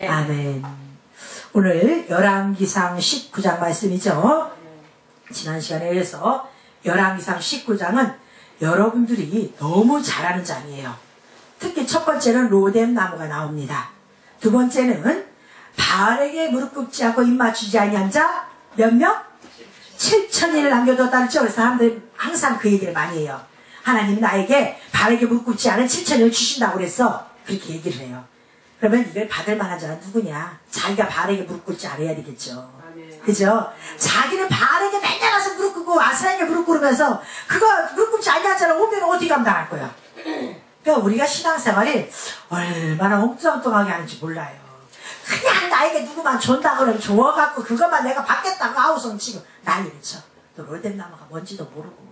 아멘. 오늘 열왕기상 19장 말씀이죠. 지난 시간에 이어서 열왕기상 19장은 여러분들이 너무 잘 아는 장이에요. 특히 첫 번째는 로뎀 나무가 나옵니다. 두 번째는 바알에게 무릎 꿇지 않고 입 맞추지 아니한 자 몇 명? 7,000인을 남겨뒀다 그랬죠. 그래서 사람들이 항상 그 얘기를 많이 해요. 하나님이 나에게 바알에게 무릎 꿇지 않은 7,000인을 주신다고 그랬어. 그렇게 얘기를 해요. 그러면 이걸 받을 만한 자는 누구냐? 자기가 바알에게 무릎 꿇지 않아야 되겠죠. 그죠? 자기는 바알에게 맨날 가서 무릎 꿇고 아스라에게 무릎 꿇으면서 그거 무릎 꿇지 않는 자는 오면 어디 감당할 거야? 그러니까 우리가 신앙생활이 얼마나 엉뚱엉뚱하게 하는지 몰라요. 그냥 나에게 누구만 준다 그러면 좋아갖고 그것만 내가 받겠다고 아우성 치고 난리를 쳐. 또 로뎀 나무가 뭔지도 모르고.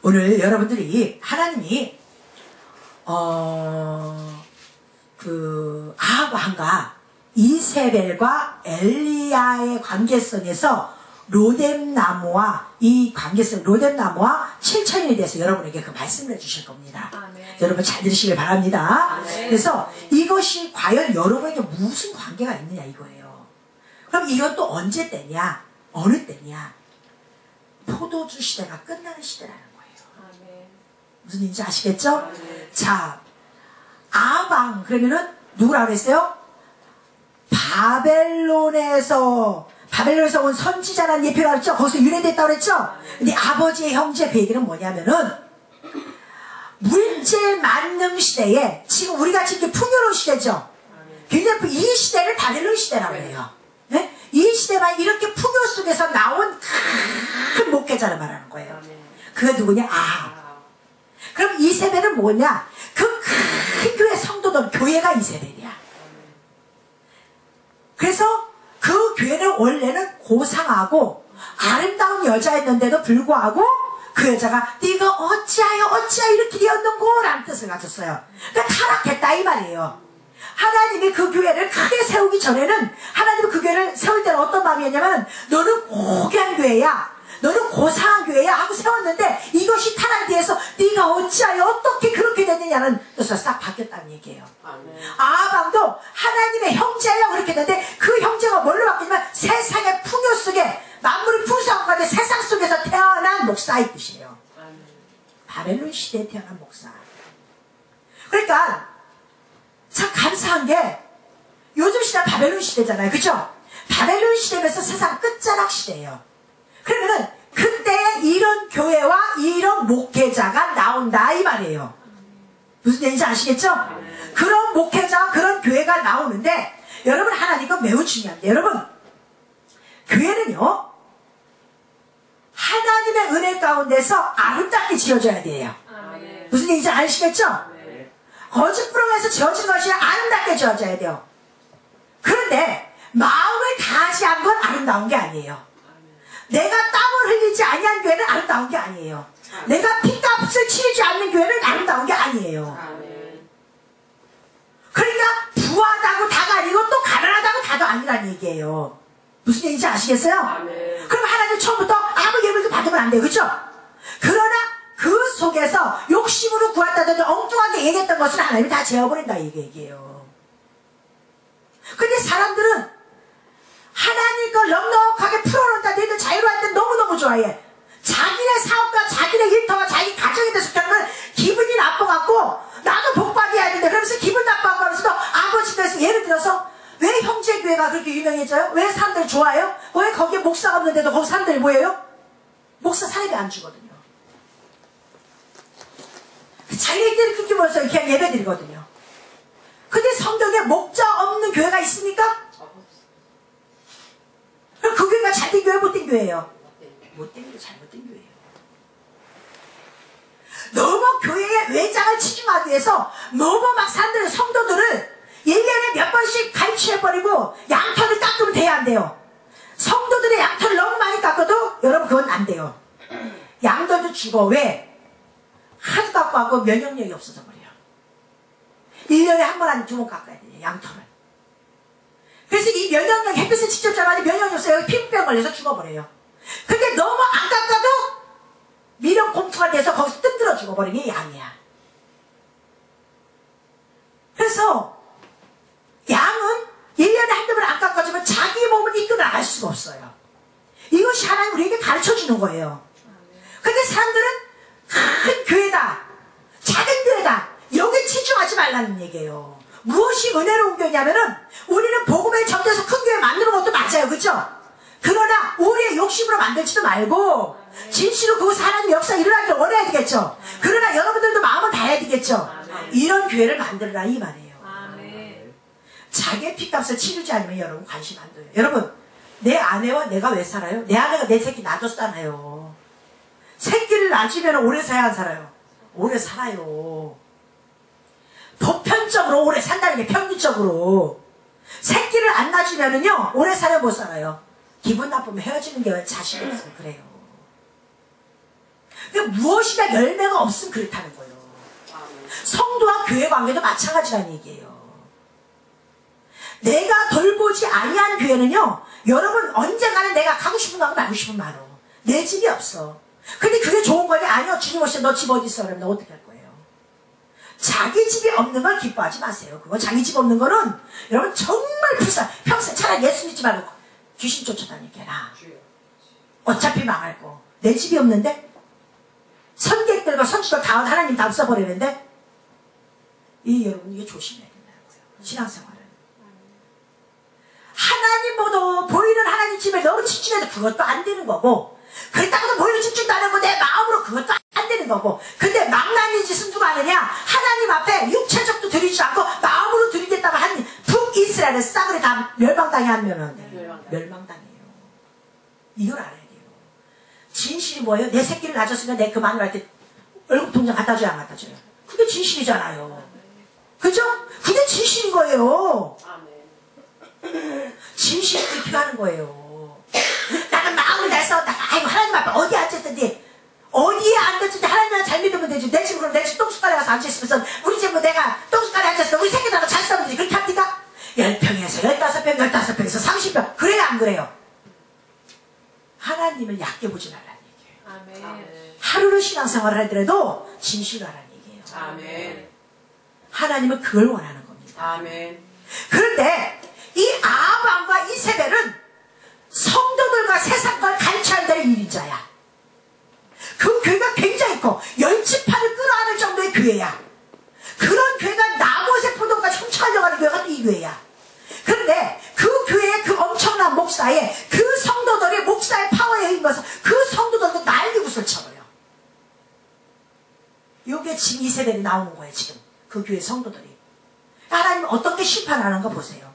오늘 여러분들이 하나님이 아합왕과 이세벨과 엘리야의 관계성에서 로뎀 나무와 이 관계성, 로뎀 나무와 7,000인에 대해서 여러분에게 그 말씀을 해주실 겁니다. 여러분 잘 들으시길 바랍니다. 그래서 이것이 과연 여러분에게 무슨 관계가 있느냐 이거예요. 그럼 이것도 언제 때냐? 어느 때냐? 포도주 시대가 끝나는 시대라는 거예요. 무슨 얘기인지 아시겠죠? 자, 아합왕 그러면은 누구라고 그랬어요? 바벨론에서 온 선지자라는 예표라고 했죠? 거기서 유래됐다고 그랬죠? 근데 아버지의 형제 그 얘기는 뭐냐면은 문제 만능 시대에 지금 우리가 지금 풍요로운 시대죠? 근데 이 시대를 바벨론 시대라고 해요. 네? 이 시대만 이렇게 풍요 속에서 나온 큰 목회자를 말하는 거예요. 그게 누구냐? 그럼 이세벨은 뭐냐? 그 큰 교회 성도들, 교회가 이세벨이야. 그래서 그 교회는 원래는 고상하고 아름다운 여자였는데도 불구하고 그 여자가 네가 어찌하여 이렇게 되었는고 라는 뜻을 가졌어요. 그러니까 타락했다 이 말이에요. 하나님이 그 교회를 크게 세우기 전에는 하나님이 그 교회를 세울 때는 어떤 마음이었냐면 너는 고귀한 교회야, 너는 고상한 교회야 하고 세웠는데 이것이 타락돼서 네가 어찌하여 어떻게 그렇게 됐느냐는 뜻으로 싹 바뀌었다는 얘기예요. 아합왕도 하나님의 형제예요 그렇게 했는데 그 형제가 뭘로 바뀌냐면 세상의 풍요 속에 만물이 풍성한 가운데 세상 속에서 태어난 목사의 뜻이에요. 바벨론 시대에 태어난 목사. 그러니까 참 감사한 게 요즘 시대는 바벨론 시대잖아요. 그죠? 바벨론 시대면서 세상 끝자락 시대예요. 그러면은 그때 이런 교회와 이런 목회자가 나온다 이 말이에요. 무슨 얘기인지 아시겠죠? 그런 목회자와 그런 교회가 나오는데 여러분 하나님과 매우 중요한데 여러분 교회는요 하나님의 은혜 가운데서 아름답게 지어져야 돼요. 무슨 얘기인지 아시겠죠? 거짓부렁에서 지어진 것이 아름답게 지어져야 돼요. 그런데 마음을 다하지 않은 건 아름다운 게 아니에요. 내가 땀을 흘리지 아니한 교회는 아름다운 게 아니에요. 내가 피값을 치르지 않는 교회는 아름다운 게 아니에요. 그러니까 부하다고 다가 아니고 또 가난하다고 다도 아니라는 얘기예요. 무슨 얘기인지 아시겠어요? 그럼 하나님 처음부터 아무 예물도 받으면 안 돼요. 그렇죠? 그러나 그 속에서 욕심으로 구했다든지 엉뚱하게 얘기했던 것을 하나님이 다 재워버린다 이 얘기예요. 근데 사람들은 하나님 걸 넉넉하게 풀어놓는다. 너희들 자유로울 때 너무너무 좋아해. 자기네 사업과 자기네 일터와 자기 가정에 대해서 그러면 기분이 나빠갖고 나도 복받아야 되는데 그러면서 기분 나빠갖고 하면서도 아버지께서 예를 들어서 왜 형제교회가 그렇게 유명해져요? 왜 사람들이 좋아해요? 왜 거기에 목사가 없는데도 거기 사람들이 뭐예요? 목사 사례비 안 주거든요. 자기네들이 그렇게 모여서 그냥 예배 드리거든요. 근데 성경에 목자 없는 교회가 있습니까? 그 교회가 잘된 교회 못된 교회예요. 못된 게 잘못된 교회예요. 너무 교회의 외장을 치중하기 위해서 너무 막 사람들 성도들을 1년에 몇 번씩 가르쳐버리고 양털을 깎으면 돼야 안 돼요. 성도들의 양털을 너무 많이 깎아도 여러분 그건 안 돼요. 양털도 죽어. 왜? 하도 깎고 하고 면역력이 없어져 버려요. 1년에 한 번 아니면 2번 깎아야 돼요. 양털을. 그래서 이 면역력 햇빛을 직접 잡아도 면역력이 없어요. 피부병 걸려서 죽어버려요. 근데 너무 안 깎아도 미련 공투가 돼서 거기서 뜸들어 죽어버리는 게 양이야. 그래서 수가 없어요. 이것이 하나님 우리에게 가르쳐주는 거예요. 근데 사람들은 큰 교회다, 작은 교회다, 여기에 치중하지 말라는 얘기예요. 무엇이 은혜로운 교회냐면은 우리는 복음에 접대해서 큰 교회 만드는 것도 맞아요. 그죠? 그러나 우리의 욕심으로 만들지도 말고 진실로 그곳에 하나님 역사 일어나기를 원해야 되겠죠. 그러나 여러분들도 마음을 다해야 되겠죠. 이런 교회를 만들라 이 말이에요. 자기의 피값을 치르지 않으면 여러분 관심 안 둬요. 여러분, 내 아내와 내가 왜 살아요? 내 아내가 내 새끼 놔줬잖아요. 새끼를 낳으면 오래 살아야 안 살아요? 오래 살아요. 보편적으로 오래 산다는 게 평균적으로. 새끼를 안 낳아주면은요 오래 살아요 못 살아요? 기분 나쁘면 헤어지는 게 자신이 없으면 그래요. 그러니까 무엇이나 열매가 없으면 그렇다는 거예요. 성도와 교회 관계도 마찬가지라는 얘기예요. 내가 돌보지 아니한 교회는요, 여러분 언젠가는 내가 가고 싶은 거 하고 말고 싶은 말로 내 집이 없어. 근데 그게 좋은 거냐? 아니요. 주님 오시면 너 집 어디 있어? 그러면 너 어떻게 할 거예요? 자기 집이 없는 걸 기뻐하지 마세요. 그거 자기 집 없는 거는 여러분 정말 불쌍. 평생 차라리 예수 믿지 말고 귀신 쫓아다니게라. 어차피 망할 거. 내 집이 없는데 선객들과 선지들 다 하나님 다 없어버리는데 여러분 이게 조심해야 된다는 거예요. 신앙생활은. 하나님 보도 보이는 하나님 집에 너무 집중해도 그것도 안 되는 거고, 그렇다고도 보이는 집중도 안 하고 내 마음으로 그것도 안 되는 거고. 근데 망나니 짓은 누가 하느냐? 하나님 앞에 육체적도 드리지 않고 마음으로 드리겠다고 한 북이스라엘을 싸그리 다 멸망당해 하면은 멸망당해요. 이걸 알아야 돼요. 진실이 뭐예요? 내 새끼를 낳았으면 내 그 마누라한테 월급 통장 갖다 줘야 안 갖다 줘요? 그게 진실이잖아요. 그죠? 그게 진실인 거예요. 진실이 그렇게 하는 거예요. 나는 마음을 다 썼다가 아이고 하나님 앞에 어디 앉았든지 어디에 앉았든지 하나님을 잘 믿으면 되지. 내 집으로 내 집 똥숟가락에 가서 앉아있으면서 우리 집으로 내가 똥숟가락에 앉았어. 우리 새끼들하고 잘 싸우는지 그렇게 합니까? 10평에서 15평 15평에서 30평 그래요 안 그래요? 하나님을 얕게 보지 말라는 얘기예요. 아멘. 하루는 신앙생활을 하더라도 진실로 하라는 얘기예요. 아멘. 하나님은 그걸 원하는 겁니다. 아멘. 그런데 이 아합왕과 이세벨은 성도들과 세상과 가르쳐야 될 일인자야. 그 교회가 굉장히 커. 열지파를 끌어안을 정도의 교회야. 그런 교회가 나봇의 포도까지 훔쳐가려고 하는 교회가 또 이 교회야. 그런데 그 교회의 그 엄청난 목사에 그 성도들이 목사의 파워에 힘입어서 그 성도들도 난리굿을 쳐버려. 요게 지금 이세벨이 나오는 거예요. 지금 그 교회 성도들이. 하나님 어떻게 심판하는 거 보세요.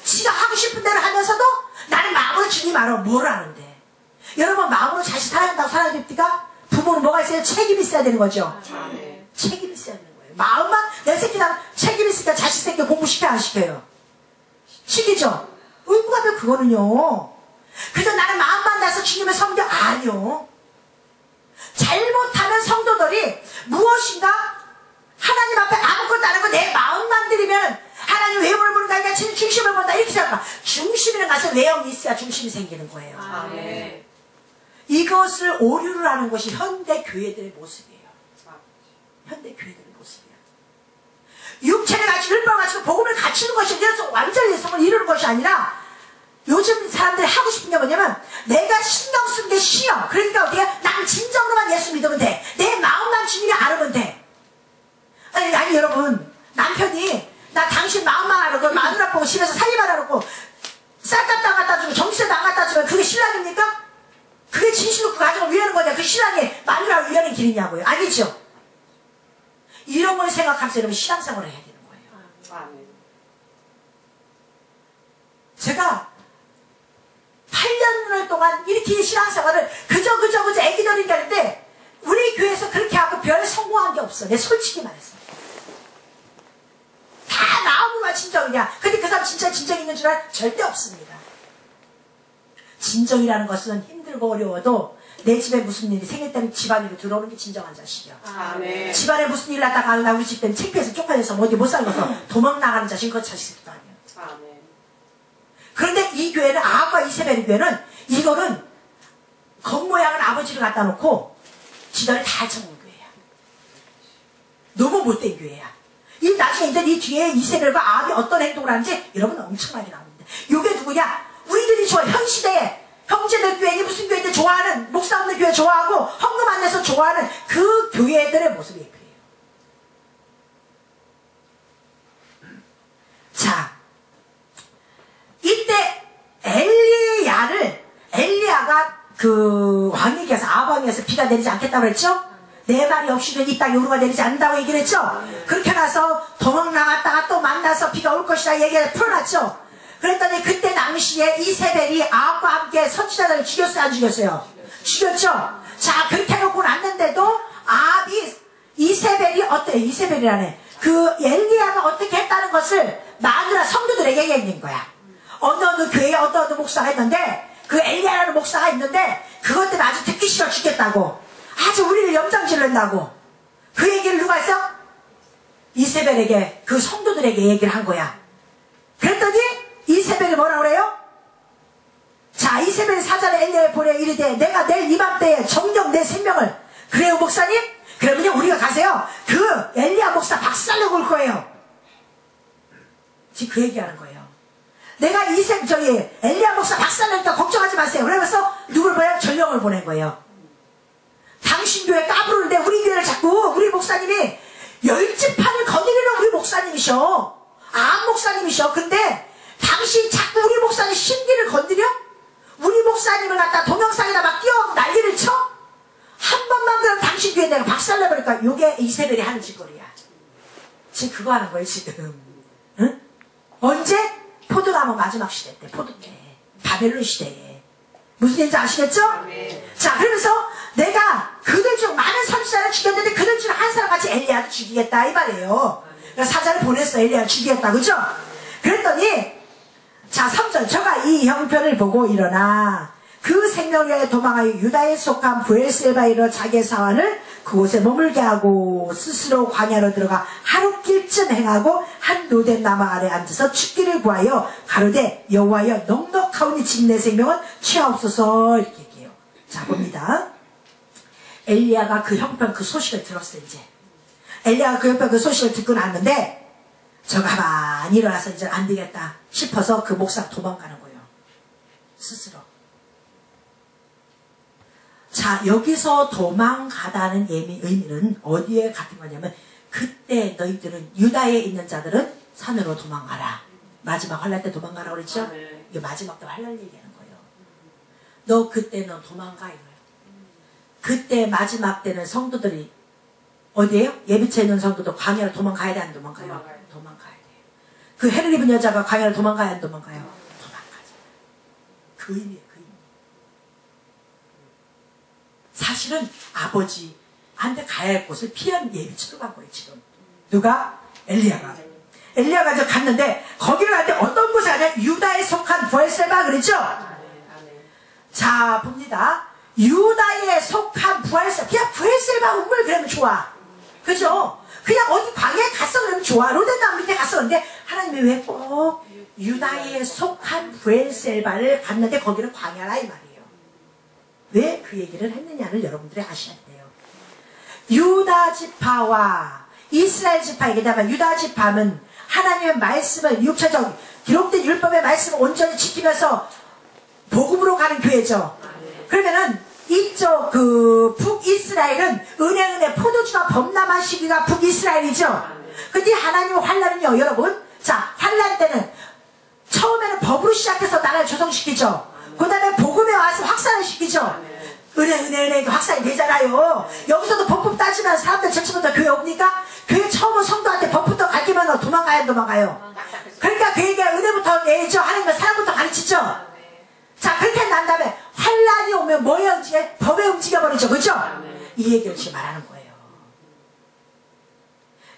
지가 하고 싶은 대로 하면서도 나는 마음으로 주님 알아. 뭘 아는데. 여러분 마음으로 자식 사랑한다고 살아야 됩니까? 부모는 뭐가 있어요? 책임이 있어야 되는 거죠. 책임이 있어야 되는 거예요. 마음만 내 새끼랑 책임이 있으니까 자식 새끼 공부시켜야 안 시켜요? 시키죠? 의무가 돼 그거는요. 그래서 나는 마음만 나서 주님을 섬겨? 아니요. 잘못하면 성도들이 무엇인가 하나님 앞에 아무것도 안 하고 내 마음만 들이면 하나님 외모를 보는 거 아니라 중심을 본다 이렇게 생각하. 중심이라는 것은 외형이 있어야 중심이 생기는 거예요. 아멘. 이것을 오류를 하는 것이 현대 교회들의 모습이에요. 현대 교회들의 모습이에요. 육체를 가지고 율법을 가지고 복음을 갖추는 것이 아니라 완전히 성을 이루는 것이 아니라 요즘 사람들이 하고 싶은 게 뭐냐면 내가 신경 쓰는 게 쉬워. 그러니까 어떻게 난 진정으로만 예수 믿으면 돼. 내 마음만 주님이 알으면 돼. 아니 여러분 남편이 나 당신 마음만 알고 마누라 보고 집에서 살림만 알고 쌀값 안 갖다 주고 정치세도 안 갖다 주면 그게 신랑입니까? 그게 진실로 그 가정을 위하는 거냐? 그 신랑이 마누라를 위하는 길이냐고요? 아니죠. 이런 걸 생각하면서 여러분 신앙생활을 해야 되는 거예요. 제가 8년 동안 이렇게 신앙생활을 그저 애기들이니까 하는데 우리 교회에서 그렇게 하고 별 성공한 게 없어. 내 솔직히 말해서. 다 마음으로만 진정이냐. 근데 그 사람 진짜 진정 있는 줄 알아? 절대 없습니다. 진정이라는 것은 힘들고 어려워도 내 집에 무슨 일이 생겼다면 집안으로 들어오는 게 진정한 자식이야. 아멘. 집안에 무슨 일 났다가 나 우리 집 때문에 창피해서 쪽팔려서 어디 못 살고서 도망 나가는 자식 그 자식도 아니야. 아멘. 그런데 이 교회는 아합과 이세벨 교회는 이거는 겉모양은 아버지를 갖다 놓고 지단을 다 쳐먹는 교회야. 너무 못된 교회야. 이 나중에 이제 이 뒤에 이세벨과 아합이 어떤 행동을 하는지 여러분 엄청나게 나옵니다. 이게 누구냐? 우리들이 좋아. 현 시대에 형제들 교회니 무슨 교회인데 좋아하는, 목사 없는 교회 좋아하고 헌금 안 내서 좋아하는 그 교회들의 모습이 예뻐요. 자, 이때 엘리야가 그 왕에게서 아방에서 비가 내리지 않겠다고 그랬죠? 내 말이 없이는 이 땅에 우루가 내리지 않는다고 얘기를 했죠? 그렇게 나서 도망 나갔다가 또 만나서 비가 올 것이라 얘기를 풀어놨죠? 그랬더니 그때 당시에 이세벨이 아합과 함께 선지자들을 죽였어요, 안 죽였어요? 죽였죠? 자, 그렇게 해놓고 났는데도 아합이 이세벨이 이세벨이라네. 그 엘리야가 어떻게 했다는 것을 마누라 성도들에게 얘기했는 거야. 어느 교회에 어느 목사가 있는데, 그 엘리야라는 목사가 있는데, 그것 때문에 아주 듣기 싫어 죽겠다고. 아주 우리를 염장질른다고. 그 얘기를 누가 했어? 이세벨에게, 그 성도들에게 얘기를 한 거야. 그랬더니 이세벨이 뭐라 그래요? 자, 이세벨이 사자를 엘리야에 보내 이르되 내가 내일 이맘때에 정녕 내 생명을. 그래요 목사님? 그러면 우리가 가세요. 그 엘리야 목사 박살내고 올 거예요. 지금 그 얘기하는 거예요. 내가 엘리야 목사 박살내니까 걱정하지 마세요. 그러면서 누굴 보내요? 전령을 보낸 거예요. 당신 교회 까부르는데 우리 교회를 자꾸 우리 목사님이 열지판을 거느리는 우리 목사님이셔. 아합 목사님이셔. 근데 당신 자꾸 우리 목사님 심기를 건드려? 우리 목사님을 갖다 동영상에다 막 띄워갖고 난리를 쳐? 한 번만 그럼 당신 교회 내가 박살내버릴까? 요게 이세벨이 하는 짓거리야. 지금 그거 하는 거예요 지금. 응? 언제? 포도나무 마지막 시대 때, 포도 때, 바벨론 시대에. 무슨 얘기인지 아시겠죠? 네. 자, 그러면서 내가 그들 중 많은 선지자를 죽였는데 그들 중 한 사람 같이 엘리야도 죽이겠다 이 말이에요. 그러니까 사자를 보냈어. 엘리야를 죽이겠다. 그죠? 그랬더니 자, 3절 저가 이 형편을 보고 일어나 그 생명을 위하여 도망하여 유다에 속한 브엘셀바에 이르러 자기의 사환을 그곳에 머물게 하고 스스로 광야로 들어가 하룻길쯤 행하고 한 노된 나무 아래 앉아서 죽기를 구하여 가로되 여호와여 넉넉하오니 지금 내 생명은 취하옵소서 이렇게 얘기해요. 자, 봅니다. 엘리야가 그 형편 그 소식을 들었어요. 이제 엘리야가 그 형편 그 소식을 듣고 났는데 저 가만히 일어나서 이제 안 되겠다 싶어서 그 목사가 도망가는 거예요. 스스로. 자, 여기서 도망가다는 의미는 어디에 같은 거냐면 그때 너희들은 유다에 있는 자들은 산으로 도망가라. 마지막 환란 때 도망가라 그랬죠? 이게 마지막 때 환란 얘기하는 거예요. 너 그때 너 도망가 이거예요. 그때 마지막 때는 성도들이 어디에요? 예비체에 있는 성도도 광야로 도망가야 돼 안 도망가요? 도망가야 돼요. 그 해를 입은 여자가 광야로 도망가야 안 도망가요? 도망가죠. 그 의미예요. 사실은 아버지한테 가야 할 곳을 피한 예비처럼 간 거예요 지금. 누가? 엘리야가 이제 갔는데 거기를 갈 때 어떤 곳에 가냐? 유다에 속한 브엘셀바 그랬죠? 자, 봅니다. 유다에 속한 브엘셀바. 그냥 브엘셀바 운물 그러면 좋아. 그죠? 그냥 어디 광야에 갔어 그러면 좋아. 로덴나무 밑에 갔어. 그런데 하나님이 왜 꼭 유다에 속한 브엘셀바를 갔는데 거기는 광야라 이 말이에요. 왜 그 얘기를 했느냐를 여러분들이 아셔야 돼요. 유다 지파와 이스라엘 지파 얘기하면 유다 지파는 하나님의 말씀을 육체적 기록된 율법의 말씀을 온전히 지키면서 복음으로 가는 교회죠. 그러면은 이쪽 그 북이스라엘은 은혜 포도주가 범람한 시기가 북이스라엘이죠. 근데 하나님의 환란은요 여러분, 자, 환란 때는 처음에는 법으로 시작해서 나라를 조성시키죠. 그 다음에 복음에 와서 확산을 시키죠. 은혜 확산이 되잖아요. 여기서도 법법 따지면 사람들 전체부터 교회 옵니까? 교회 처음은 성도한테 법부터 가르치면 도망가야 도망가요. 그러니까 그 얘기가 은혜부터 내죠. 하나님은 사람부터 가르치죠. 자, 그렇게 난 다음에 환란이 오면 뭐에 움직여? 법에 움직여버리죠. 그죠? 이 얘기를 지금 말하는 거예요.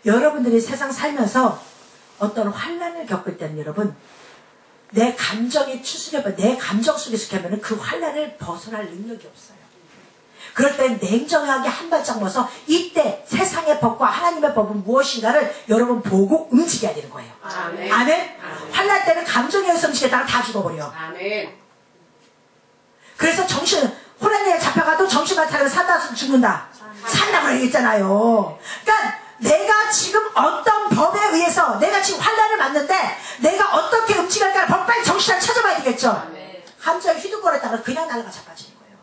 여러분들이 세상 살면서 어떤 환란을 겪을 때는 여러분, 내 감정이 추스려봐. 내 감정 속에서 가면은 그 환란을 벗어날 능력이 없어요. 그럴 땐 냉정하게 한 발짝 모아서 이때 세상의 법과 하나님의 법은 무엇인가를 여러분 보고 움직여야 되는 거예요. 아멘. 아멘? 환란 때는 감정에 의해서 움직였다가 다 죽어버려. 아멘. 그래서 호란이에 잡혀가도 정신만 차리고 산다 죽는다. 산다고 얘기했잖아요. 그러니까 내가 지금 어떤 법에 의해서 내가 지금 환란을 맞는데 내가 어떻게 움직일까 법 빨리 정신을 찾아봐야 되겠죠. 감정이 휘둥거렸다가 그냥 날아가 자빠지는 거예요.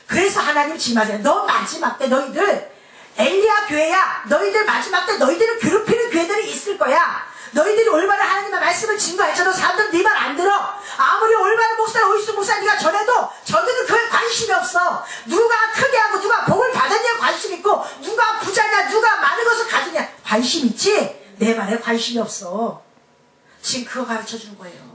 그래서 하나님 지금하세요. 너 마지막 때 너희들 엘리야 교회야. 너희들 마지막 때 너희들을 괴롭히는 교회들이 있을 거야. 너희들이 올바른 하나님의 말씀을 증거해줘도 사람들은 네 말 안 들어. 아무리 올바른 목사, 오이스 목사 네가 전해도 저들은 그에 관심이 없어. 누가 크게 하고 누가 복을 받았냐 관심 있고, 누가 부자냐 누가 많은 것을 가지냐 관심 있지, 내 말에 관심이 없어. 지금 그거 가르쳐주는 거예요.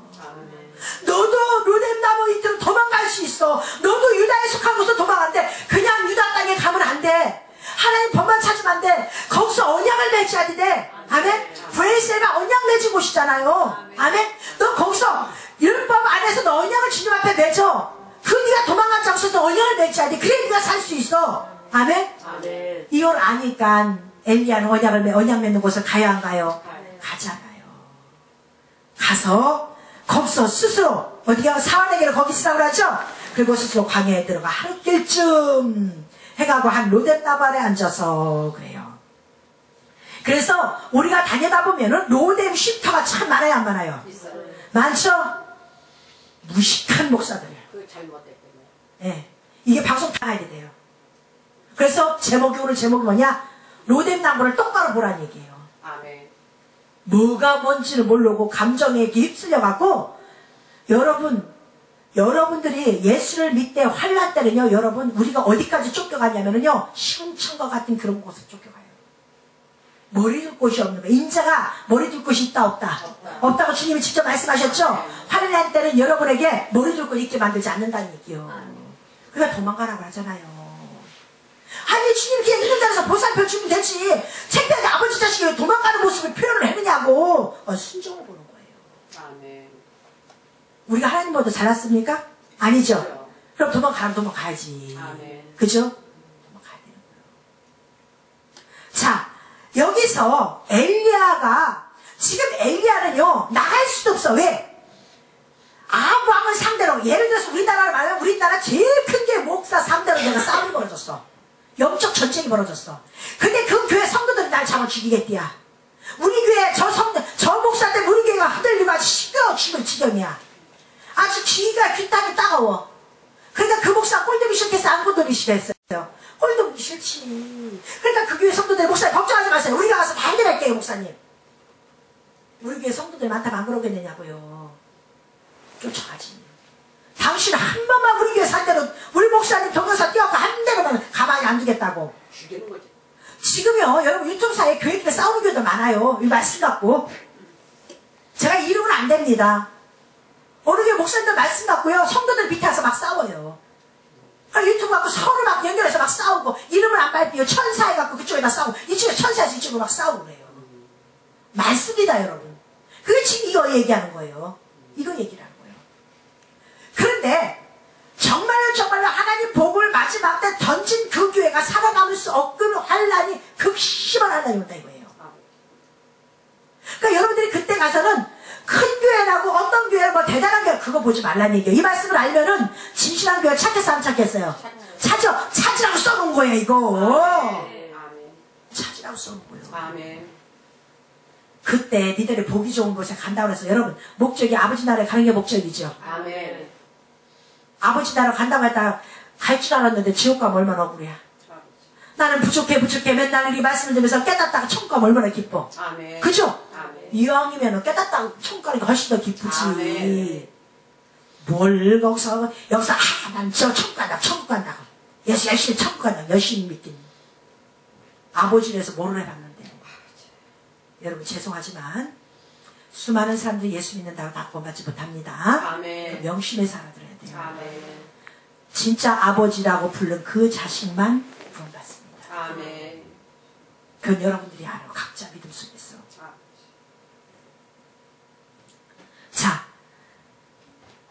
너도 로뎀나무 밑으로 도망갈 수 있어. 너도 유다에 속한 곳으로 도망가는데 그냥 유다 땅에 가면 안 돼. 하나님 법만 찾으면 안 돼. 거기서 언약을 맺어야 돼. 아멘. 브레이셀가 언약 맺은 곳이잖아요. 아멘. 너 거기서 율법 안에서 너 언약을 주님 앞에 맺어. 그 네가 도망간 장소에서 언약을 맺어야 돼. 그래 네가 살 수 있어. 아멘. 아멘. 이걸 아니까 엘리야는 언약 맺는 곳을 가야 안 가요? 가잖아요. 가서 거기서 스스로 어디가 사환에게를 거기 있으라고 하죠. 그리고 스스로 광야에 들어가 하루길쯤 해가고 한 로뎀나무 아래 앉아서 그래요. 그래서 우리가 다니다 보면은 로뎀 쉼터가 참 많아요, 안 많아요? 많죠? 무식한 목사들. 예, 이게 방송 타야 돼요. 그래서 오늘 제목이 뭐냐? 로뎀나무를 똑바로 보라는 얘기예요. 아멘. 뭐가 뭔지를 모르고 감정에 휩쓸려갖고, 여러분들이 예수를 믿되 환난 때는요, 여러분, 우리가 어디까지 쫓겨가냐면요, 시궁창과 같은 그런 곳으로 쫓겨가요. 머리 둘 곳이 없는 거예요. 인자가 머리 둘 곳이 있다, 없다? 없다고 주님이 직접 말씀하셨죠? 환난 때는 여러분에게 머리 둘 곳 있게 만들지 않는다는 얘기요. 그러니까 도망가라고 하잖아요. 아니, 주님 그냥 있는 데서 보살펴 주면 되지. 창피하게 아버지 자식이 왜 도망가는 모습을 표현을 해느냐고. 순종을 보는 거예요. 아멘. 우리가 하나님보다 잘났습니까? 아니죠. 그럼 도망가야지. 아멘. 그죠? 도망가야 되는 거예요. 자, 여기서 지금 엘리야는요, 나갈 수도 없어. 왜? 아합 왕을 상대로, 예를 들어서 우리나라를 말하면 우리나라 제일 큰 게 목사 상대로 내가 싸움이 벌어졌어. 영적 전쟁이 벌어졌어. 근데 그 교회 성도들이 날 잡아 죽이겠디야. 우리 교회 저 목사 때문에 우리 교회가 흔들리고 아주 시끄러워 죽을 지경이야. 아주 귀땅이 따가워. 그러니까 그 목사 꼴보기 싫겠어, 안 꼴보기 싫겠어요? 꼴보기 싫지. 그러니까 그 교회 성도들, 목사님 걱정하지 마세요. 우리가 가서 다 해결할게요, 목사님. 우리 교회 성도들 많다면 안 그러겠느냐고요. 쫓아가지. 당신 한 번만 우리 교회 상대로 우리 목사님 변호사 뛰어갖고 한 대로만 가만히 안 두겠다고. 죽이는 거지. 지금요, 여러분 유통사에 교회끼리 싸우는 교회도 많아요. 이 말씀 갖고. 제가 이름은 안 됩니다. 어느 교회 목사님들 말씀 갖고요, 성도들 밑에 와서 막 싸워요. 유튜브 갖고 서로 막 연결해서 막 싸우고, 이름을 안 밝히고 천사해 갖고 그쪽에 막 싸우고, 이쪽에 천사해서 이쪽으로 막 싸우고 그래요. 많습니다, 여러분. 그게 지금 이거 얘기하는 거예요. 이거 얘기를 하는 거예요. 그런데 정말로 하나님 복을 마지막 때 던진 그 교회가 살아남을 수 없는 환란이, 극심한 환란이 온다 이거예요. 그러니까 여러분들이 그때 가서는 큰 교회라고 어떤 교회 뭐 대단한 교회 그거 보지 말라는 얘기예요. 이 말씀을 알면은 진실한 교회 찾겠어, 안 찾겠어요? 찾으라고 써놓은 거예요, 이거. 아멘. 찾으라고 써놓은 거예요. 아멘. 그때 니들의 복이 좋은 곳에 간다고 해서, 여러분, 목적이 아버지 나라에 가는 게 목적이죠. 아멘. 아버지 나라 간다고 했다가 갈 줄 알았는데 지옥 가면 얼마나 억울해. 나는 부족해 맨날 이 말씀을 들으면서 깨닫다가 천국 가면 얼마나 기뻐. 아멘. 그죠? 아멘. 이왕이면 깨닫다가 천국 가는 게 훨씬 더 기쁘지. 아멘. 뭘 여기서 난 저 천국 간다. 예수 열심히 천국 간다. 열심히 믿긴. 아버지에서 뭐를 해봤는데. 여러분 죄송하지만 수많은 사람들이 예수 믿는다고 다 구원받지 못합니다. 아멘. 명심해 살아들어야 돼요. 아멘. 진짜 아버지라고 부른 그 자식만 구원받습니다. 아멘. 그건 여러분들이 알아요. 각자 믿음 속에서. 자,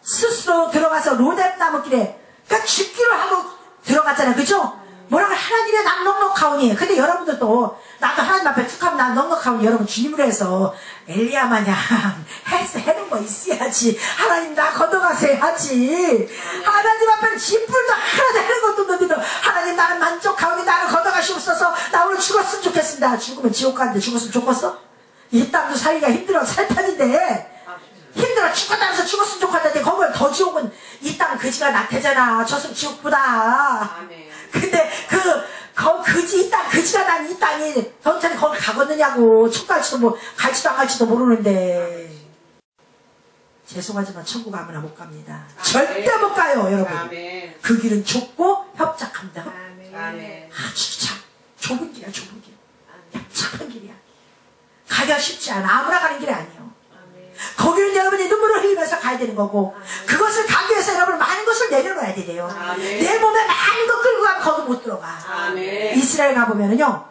스스로 들어가서 로뎀나무 길에, 그러니까 죽기로 하고 들어갔잖아요. 그죠? 뭐라고 하나님의 난 넉넉하오니. 근데 여러분들도 나도 하나님 앞에 툭하면 난 넉넉하오니, 여러분 주님으로 해서 엘리야 마냥 해놓은 거 있어야지. 하나님 나 걷어가세요 하지. 하나님 앞에는 진풀도 하나도 해놓은 것도 없는데도 하나님 나는 만족하오니 나를 걷어가시옵소서. 나 오늘 죽었으면 좋겠습니다. 죽으면 지옥 가는데 죽었으면 좋겠어? 이 땅도 살기가 힘들어 살 편인데 힘들어 죽었다면서 죽었으면 좋겠는데 거기를 되잖아. 저승 지옥보다. 아멘. 근데 이 땅, 그지가 난 이 땅이 전체는 거기 가겠느냐고. 천 갈지도 뭐, 갈지도 안 갈지도 모르는데. 죄송하지만 천국 아무나 못 갑니다. 절대 못 가요, 여러분. 아멘. 그 길은 좁고 협착합니다. 아멘. 아주 참 좁은 길이야, 좁은 길. 협착한 길이야. 가기가 쉽지 않아. 아무나 가는 길이 아니에요. 거기는 여러분이 눈물을 흘리면서 가야 되는 거고, 그것을 가기 위해서 여러분 많은 것을 내려놔야 돼요. 내 몸에 많은 것 끌고 가면 거기 못 들어가. 이스라엘 가보면은요,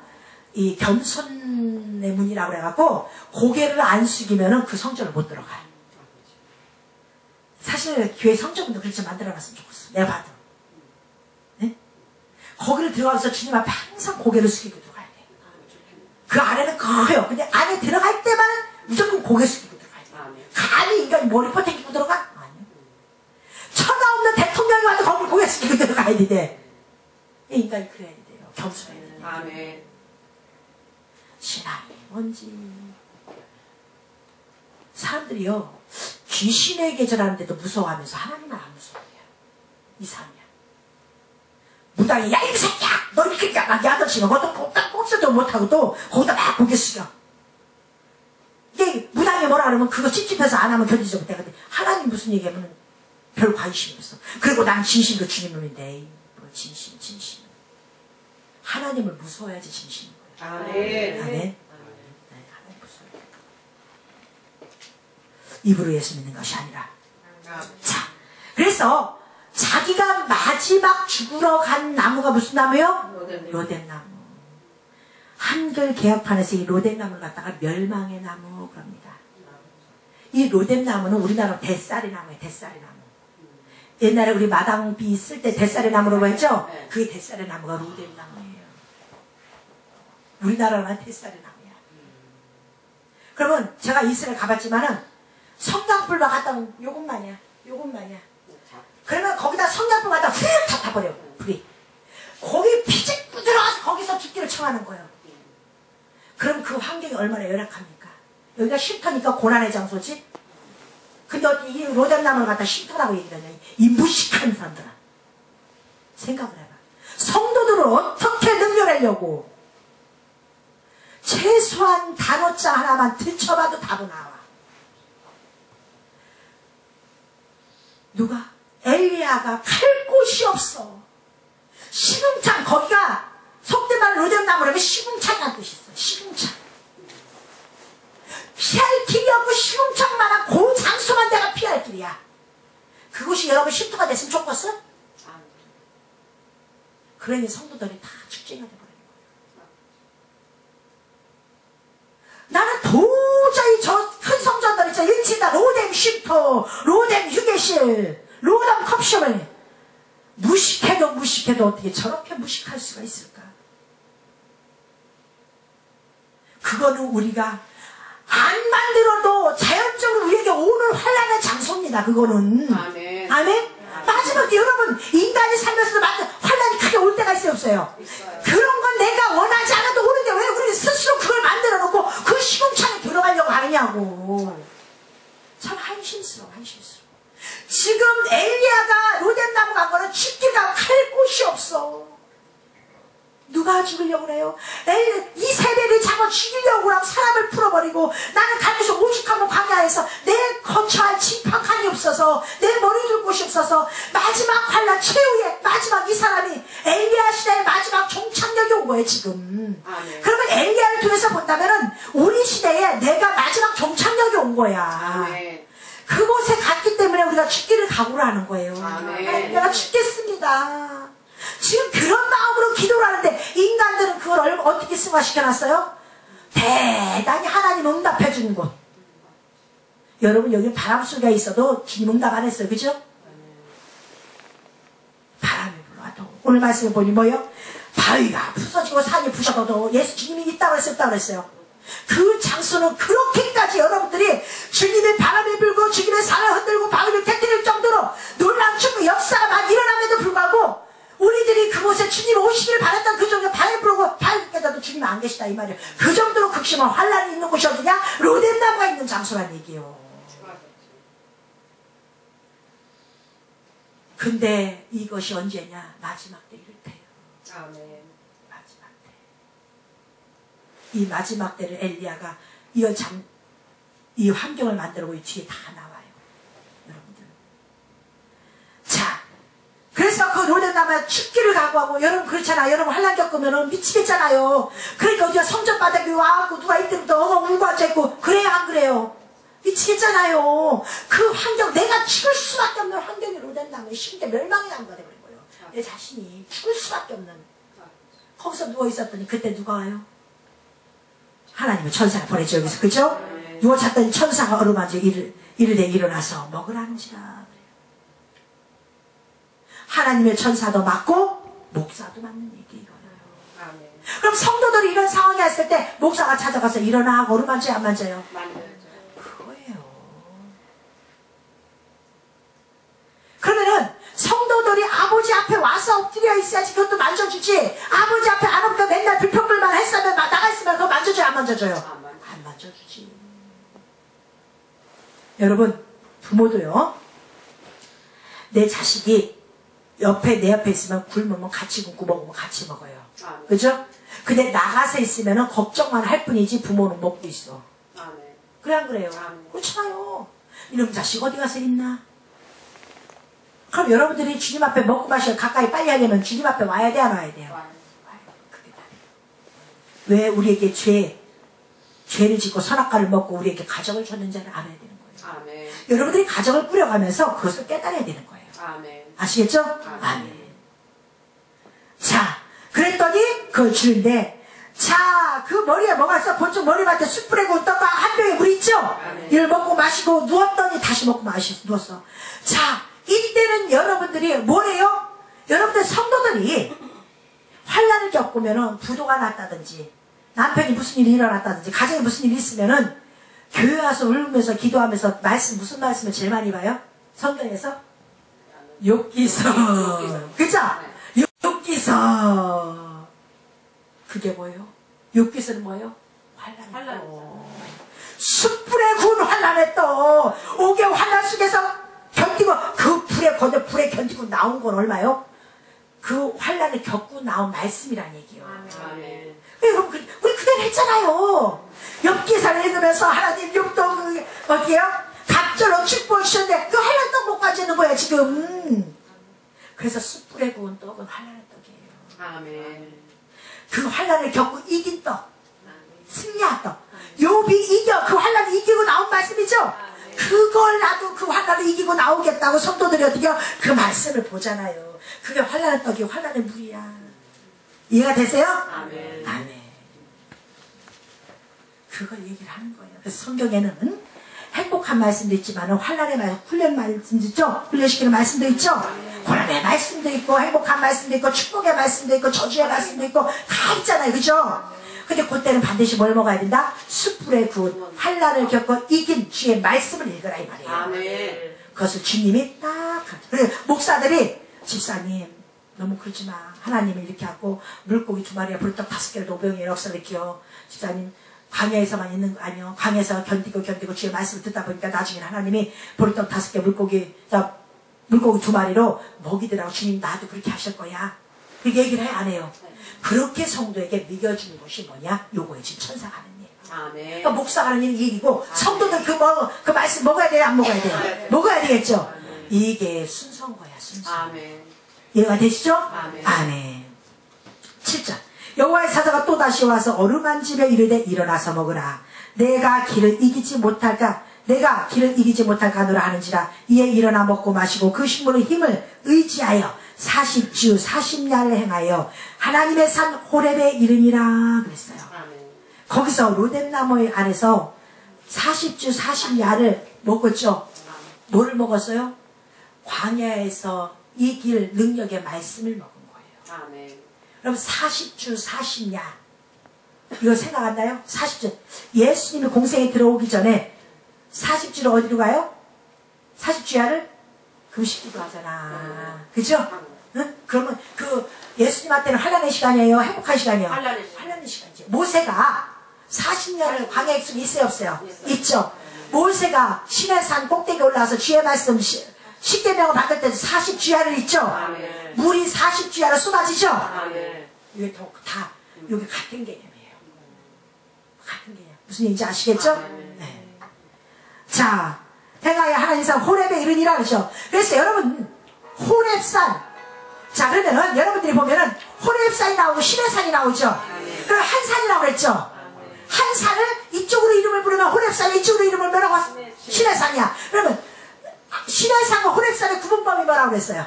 이 겸손의 문이라고 그래갖고 고개를 안 숙이면은 그 성전을 못 들어가요. 사실 교회 성전도 그렇게 만들어놨으면 좋겠어. 내가 봐도. 네? 거기를 들어가서 주님 앞에 항상 고개를 숙이고 들어가야 돼. 그 안에는 커요. 근데 안에 들어갈 때만 무조건 고개 숙이고 들어가야 돼. 감히 인간이 머리 뻗탱기고 들어가? 아니요. 천하 없는 대통령이 와도 거기 고개 숙이고 들어가야 돼. 인간이 그래야 돼요. 겸손해야 돼요. 아멘. 신앙이 뭔지. 사람들이요, 귀신에게 전하는데도 무서워하면서 하나님은 안 무서워해요. 이상이야. 무당이, 야, 이 새끼야! 너 이렇게 야하게 하듯이, 거기다 꼼짝도 못하고 또, 거기다 막 고개 숙여. 이게, 무당이 뭐라 그러면 그거 찝찝해서 안 하면 견디지 못해. 근데 하나님 무슨 얘기하면 별 관심이 없어. 그리고 난 진심으로 주님 놈인데, 뭐 진심. 하나님을 무서워야지 진심인 거예요. 아멘. 아멘. 입으로 예수 믿는 것이 아니라. 자, 그래서 자기가 마지막 죽으러 간 나무가 무슨 나무요? 로뎀나무. 한글 개혁판에서 이 로뎀나무를 갖다가 멸망의 나무 그럽니다. 이 로뎀나무는 우리나라 대쌀이 나무예요. 대쌀이 나무. 옛날에 우리 마당비 쓸 때 대쌀이 나무라고 했죠? 그게 대쌀이 나무가 로뎀나무예요. 우리나라는 대쌀이 나무야. 그러면 제가 이스라엘 가봤지만은 성냥불만 갖다 놓으면 요것만이야. 그러면 거기다 성냥불 갖다 휙 다 타버려, 불이. 거기 피집고 들어가서 거기서 죽기를 청하는 거예요. 그럼 그 환경이 얼마나 열악합니까? 여기가 쉼터니까 고난의 장소지? 근데 어디 이 로뎀나무를 갖다 쉼터라고 얘기를 하냐, 이 무식한 사람들아. 생각을 해봐. 성도들을 어떻게 능멸하려고. 최소한 단어자 하나만 들춰봐도 답은 나와. 누가? 엘리야가 칼 곳이 없어. 시궁창, 거기가 속된 말로 로뎀나무라면 시궁창이라는 뜻이 있어. 시궁창. 피할 길이 없고 시궁창만한 그 장소만 내가 피할 길이야. 그곳이 여러분 쉼터가 됐으면 좋겠어? 그러니 성도들이 다 축제가 돼버리는 거야. 나는 도저히 저 큰 성전들 있잖아. 일치다 로뎀 쉼터, 로뎀 휴게실, 로뎀 컵숍을 무식해도 어떻게 저렇게 무식할 수가 있을까? 그거는 우리가 안 만들어도 자연적으로 우리에게 오는 환란의 장소입니다. 그거는. 아멘. 아멘? 마지막에 여러분, 인간이 살면서도 환란이 크게 올 때가 있어요? 그런 건 내가 원하지 않아도 오는데 왜 우리 스스로 그걸 만들어 놓고 그 시궁창에 들어가려고 하느냐고. 참 한심스러워. 지금 엘리야가 로뎀나무 간 거는 죽기가 칼 곳이 없어. 누가 죽으려고 그래요? 이세벨이 잡아 죽이려고 하고 사람을 풀어버리고, 나는 가면서 오죽하면 광야에서 내 거처할 진팍함이 없어서, 내 머리 둘 곳이 없어서, 마지막 환란 최후의 마지막 이 사람이 엘리야 시대의 마지막 종착역이 온 거예요 지금. 아멘. 그러면 엘리야를 통해서 본다면은 우리 시대에 내가 마지막 종착역이 온 거야. 아멘. 그곳에 갔기 때문에 우리가 죽기를 각오를 하는 거예요. 아멘. 내가 죽겠습니다. 지금 그런 마음으로 기도를 하는데 인간들은 그걸 어떻게 승화시켜놨어요? 대단히 하나님 응답해 주는 곳. 여러분 여기 바람 소리가 있어도 주님 응답 안 했어요. 그죠? 바람이 불어와도 오늘 말씀을 보니 뭐예요? 바위가 부서지고 산이 부셔도 예수 주님이 있다고 했어요? 없다고 했어요? 그 장소는 그렇게까지 여러분들이 주님의 바람이 불고 주님의 산을 흔들고 바위를 깨뜨릴 정도로 놀라운 축구 역사가 막 일어남에도 불구하고 우리들이 그곳에 주님 오시기를 바랬던 그 정도 바위 불고 바위 깨져도 주님 안 계시다 이 말이에요. 그 정도로 극심한 환란이 있는 곳이 어디냐? 로뎀나무가 있는 장소란 얘기예요. 근데 이것이 언제냐? 마지막 때 이럴 때요. 아멘. 마지막 때. 이 마지막 때를 엘리야가 이 환경을 만들고 이 뒤에 다 나와요. 여러분들. 자, 그래서 그 로뎀나무에 죽기를 각오하고, 여러분 그렇잖아. 여러분 환난 겪으면 미치겠잖아요. 그러니까 우리가 성전 바닥에 와갖고 누가 이때부터 엉엉 울고 앉아있고, 그래요 안 그래요? 미치겠잖아요. 그 환경, 내가 죽을 수밖에 없는 환경이 로뎀나무에 심게 멸망의 나무가 되어버린 거예요. 내 자신이 죽을 수밖에 없는. 거기서 누워있었더니 그때 누가 와요? 하나님의 천사가 보내죠. 여기서. 그죠? 누워 잤더니 천사가 어루만져 이르되 일어나서 먹으라는지라. 하나님의 천사도 맞고 목사도 맞는 얘기 이거예요. 그럼 성도들이 이런 상황이 왔을 때 목사가 찾아가서 일어나 하고 어루만져요 안 만져요? 그거예요. 그러면은 성도들이 아버지 앞에 와서 엎드려 있어야지 그것도 만져주지. 아버지 앞에 안 엎드려 맨날 불평불만 했으면 나가 있으면 그거 만져줘요 안 만져줘요? 안 만져주지. 여러분 부모도요. 내 자식이 내 옆에 있으면 굶으면 같이 굶고 먹으면 같이 먹어요. 그죠? 근데 나가서 있으면 걱정만 할 뿐이지 부모는 먹고 있어. 그래 안 그래요? 그렇잖아요. 이놈 자식 어디 가서 있나? 그럼 여러분들이 주님 앞에 먹고 마시고 가까이 빨리 하려면 주님 앞에 와야 돼 안 와야 돼요? 와요. 그게 다 돼요. 왜 우리에게 죄를 짓고 선악과를 먹고 우리에게 가정을 줬는지를 알아야 되는 거예요. 아멘. 여러분들이 가정을 꾸려가면서 그것을 깨달아야 되는 거예요. 아멘. 아시겠죠? 아멘. 자, 그랬더니 그걸 주는데, 자, 그 머리에 뭐가 있어? 본쪽 머리맡에 숯불에 구운 떡과 한 병에 물 있죠? 아멘. 이걸 먹고 마시고 누웠더니 다시 먹고 누웠어. 자, 이때는 여러분들이 뭐래요? 여러분들 성도들이 환난을 겪으면은 부도가 났다든지 남편이 무슨 일이 일어났다든지 가정에 무슨 일이 있으면은 교회 와서 울면서 기도하면서 무슨 말씀을 제일 많이 봐요? 성경에서? 욥기서. 그죠? 욥기서. 그게 뭐예요? 욥기서는 뭐예요? 환난. 숯불에 구운 환난에 또 5개월 환난 속에서 견디고 그 불에 견디고 나온 건 얼마요? 그 환난을 겪고 나온 말씀이란 얘기예요. 아멘. 여러분 우리 그대로 했잖아요. 욥기서를 읽으면서 하나님 욥도 어디에요? 갑절로 축복을 주셨는데 그 환난 떡 못 가지는 거야 지금. 그래서 숯불에 구운 떡은 환난의 떡이에요. 아멘. 그 환난을 겪고 이긴 떡, 승리한 떡. 욥이 이겨 그 환난을 이기고 나온 말씀이죠. 그걸 나도 그 환난을 이기고 나오겠다고 성도들이 어떻게 그 말씀을 보잖아요. 그게 환난의 떡이 환난의 물이야. 이해가 되세요? 아멘. 아멘. 그걸 얘기를 하는 거예요. 그래서 성경에는 행복한 말씀도 있지만 환난의 말씀, 훈련 말씀도 있죠. 훈련시키는 말씀도 있죠. 고난의 말씀도 있고 행복한 말씀도 있고 축복의 말씀도 있고 저주의 말씀도 있고 다 있잖아요. 그죠? 근데 그때는 반드시 뭘 먹어야 된다? 숯불에 구운 환난을 겪고 이긴 주의 말씀을 읽으라 이 말이에요. 아멘. 그것을 주님이 딱 그래 목사들이 집사님 너무 그러지 마. 하나님이 이렇게 하고 물고기 2마리에 불떡 5개를 5병에 역사를키워. 집사님 광야에서만 있는 거 아니요. 광야에서 견디고 주의 말씀을 듣다 보니까 나중에 하나님이 불떡 5개 물고기 2마리로 먹이더라고. 주님 나도 그렇게 하실 거야. 그렇게 얘기를 해 안 해요? 그렇게 성도에게 먹여주는 것이 뭐냐? 요거에 지금 천사가 하는 일. 아멘. 그러니까 목사가 하는 일이고 성도들 그 말씀 먹어야 돼요? 안 먹어야 돼요? 먹어야 되겠죠? 이게 순서인 거야 순서. 아멘. 이해가 되시죠? 아멘. 아멘. 7절 여호와의 사자가 또다시 와서 어루만지며 이르되 일어나서 먹으라. 내가 길을 이기지 못할까 하노라 하는지라. 이에 일어나 먹고 마시고 그 식물의 힘을 의지하여 40주 40야를 행하여 하나님의 산 호렙에 이르니라 그랬어요. 아멘. 거기서 로뎀나무 안에서 40주 40야를 먹었죠. 뭐를 먹었어요? 광야에서 이길 능력의 말씀을 먹은 거예요. 아멘. 여러분 40주 40야 이거 생각 안 나요? 40주 예수님이 공생에 들어오기 전에 40주를 어디로 가요? 40주야를 금식기도 하잖아. 그죠? 응? 그러면 그 예수님한테는 환난의 시간이에요? 행복한 시간이에요? 환난의 시간이죠. 모세가 40년을 광야에 있어요? 없어요? 있죠. 모세가 시내산 꼭대기에 올라와서 주의 말씀 십계명을 받을 때도 40주야를 있죠. 아멘. 물이 40주야로 쏟아지죠. 아멘. 이게 다 여기 같은 개념이에요. 같은 개념. 무슨 얘기인지 아시겠죠? 네. 자, 행하여 하나님상 호렙에 이르니라 그러죠. 그래서 여러분 호렙산, 자 그러면은 여러분들이 보면은 호렙산이 나오고 시내산이 나오죠. 그럼 한 산이라고 그랬죠. 한 산을 이쪽으로 이름을 부르면 호렙산, 이쪽으로 이름을 뭐라고? 시내산이야. 그러면 시내산과 호렙산의 구분법이 뭐라고 그랬어요?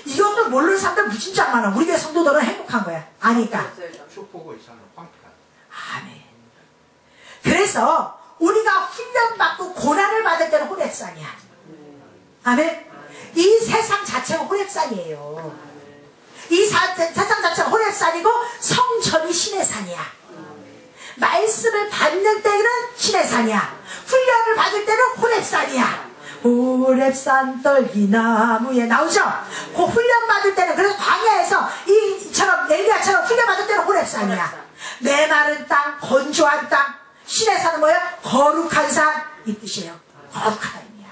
이것도 모르는 사람들 무진장 많아. 우리 교회 성도들은 행복한 거야. 아니까. 축복의 산을 황폐한. 아멘. 그래서 우리가 훈련받고 고난을 받을 때는 호렙산이야. 아멘. 이 세상 자체가 호렙산이에요. 이 세상 자체가 호렙산이고 성전이 시내산이야. 말씀을 받는 때는 시내산이야. 훈련을 받을 때는 호렙산이야. 호렙산 떨기나무에 나오죠. 그 훈련 받을 때는, 그래서 광야에서 이처럼 엘리야처럼 훈련 받을 때는 호렙산이야. 메마른 땅, 건조한 땅. 시내산은 뭐예요? 거룩한 산, 이 뜻이에요. 거룩한 의미야.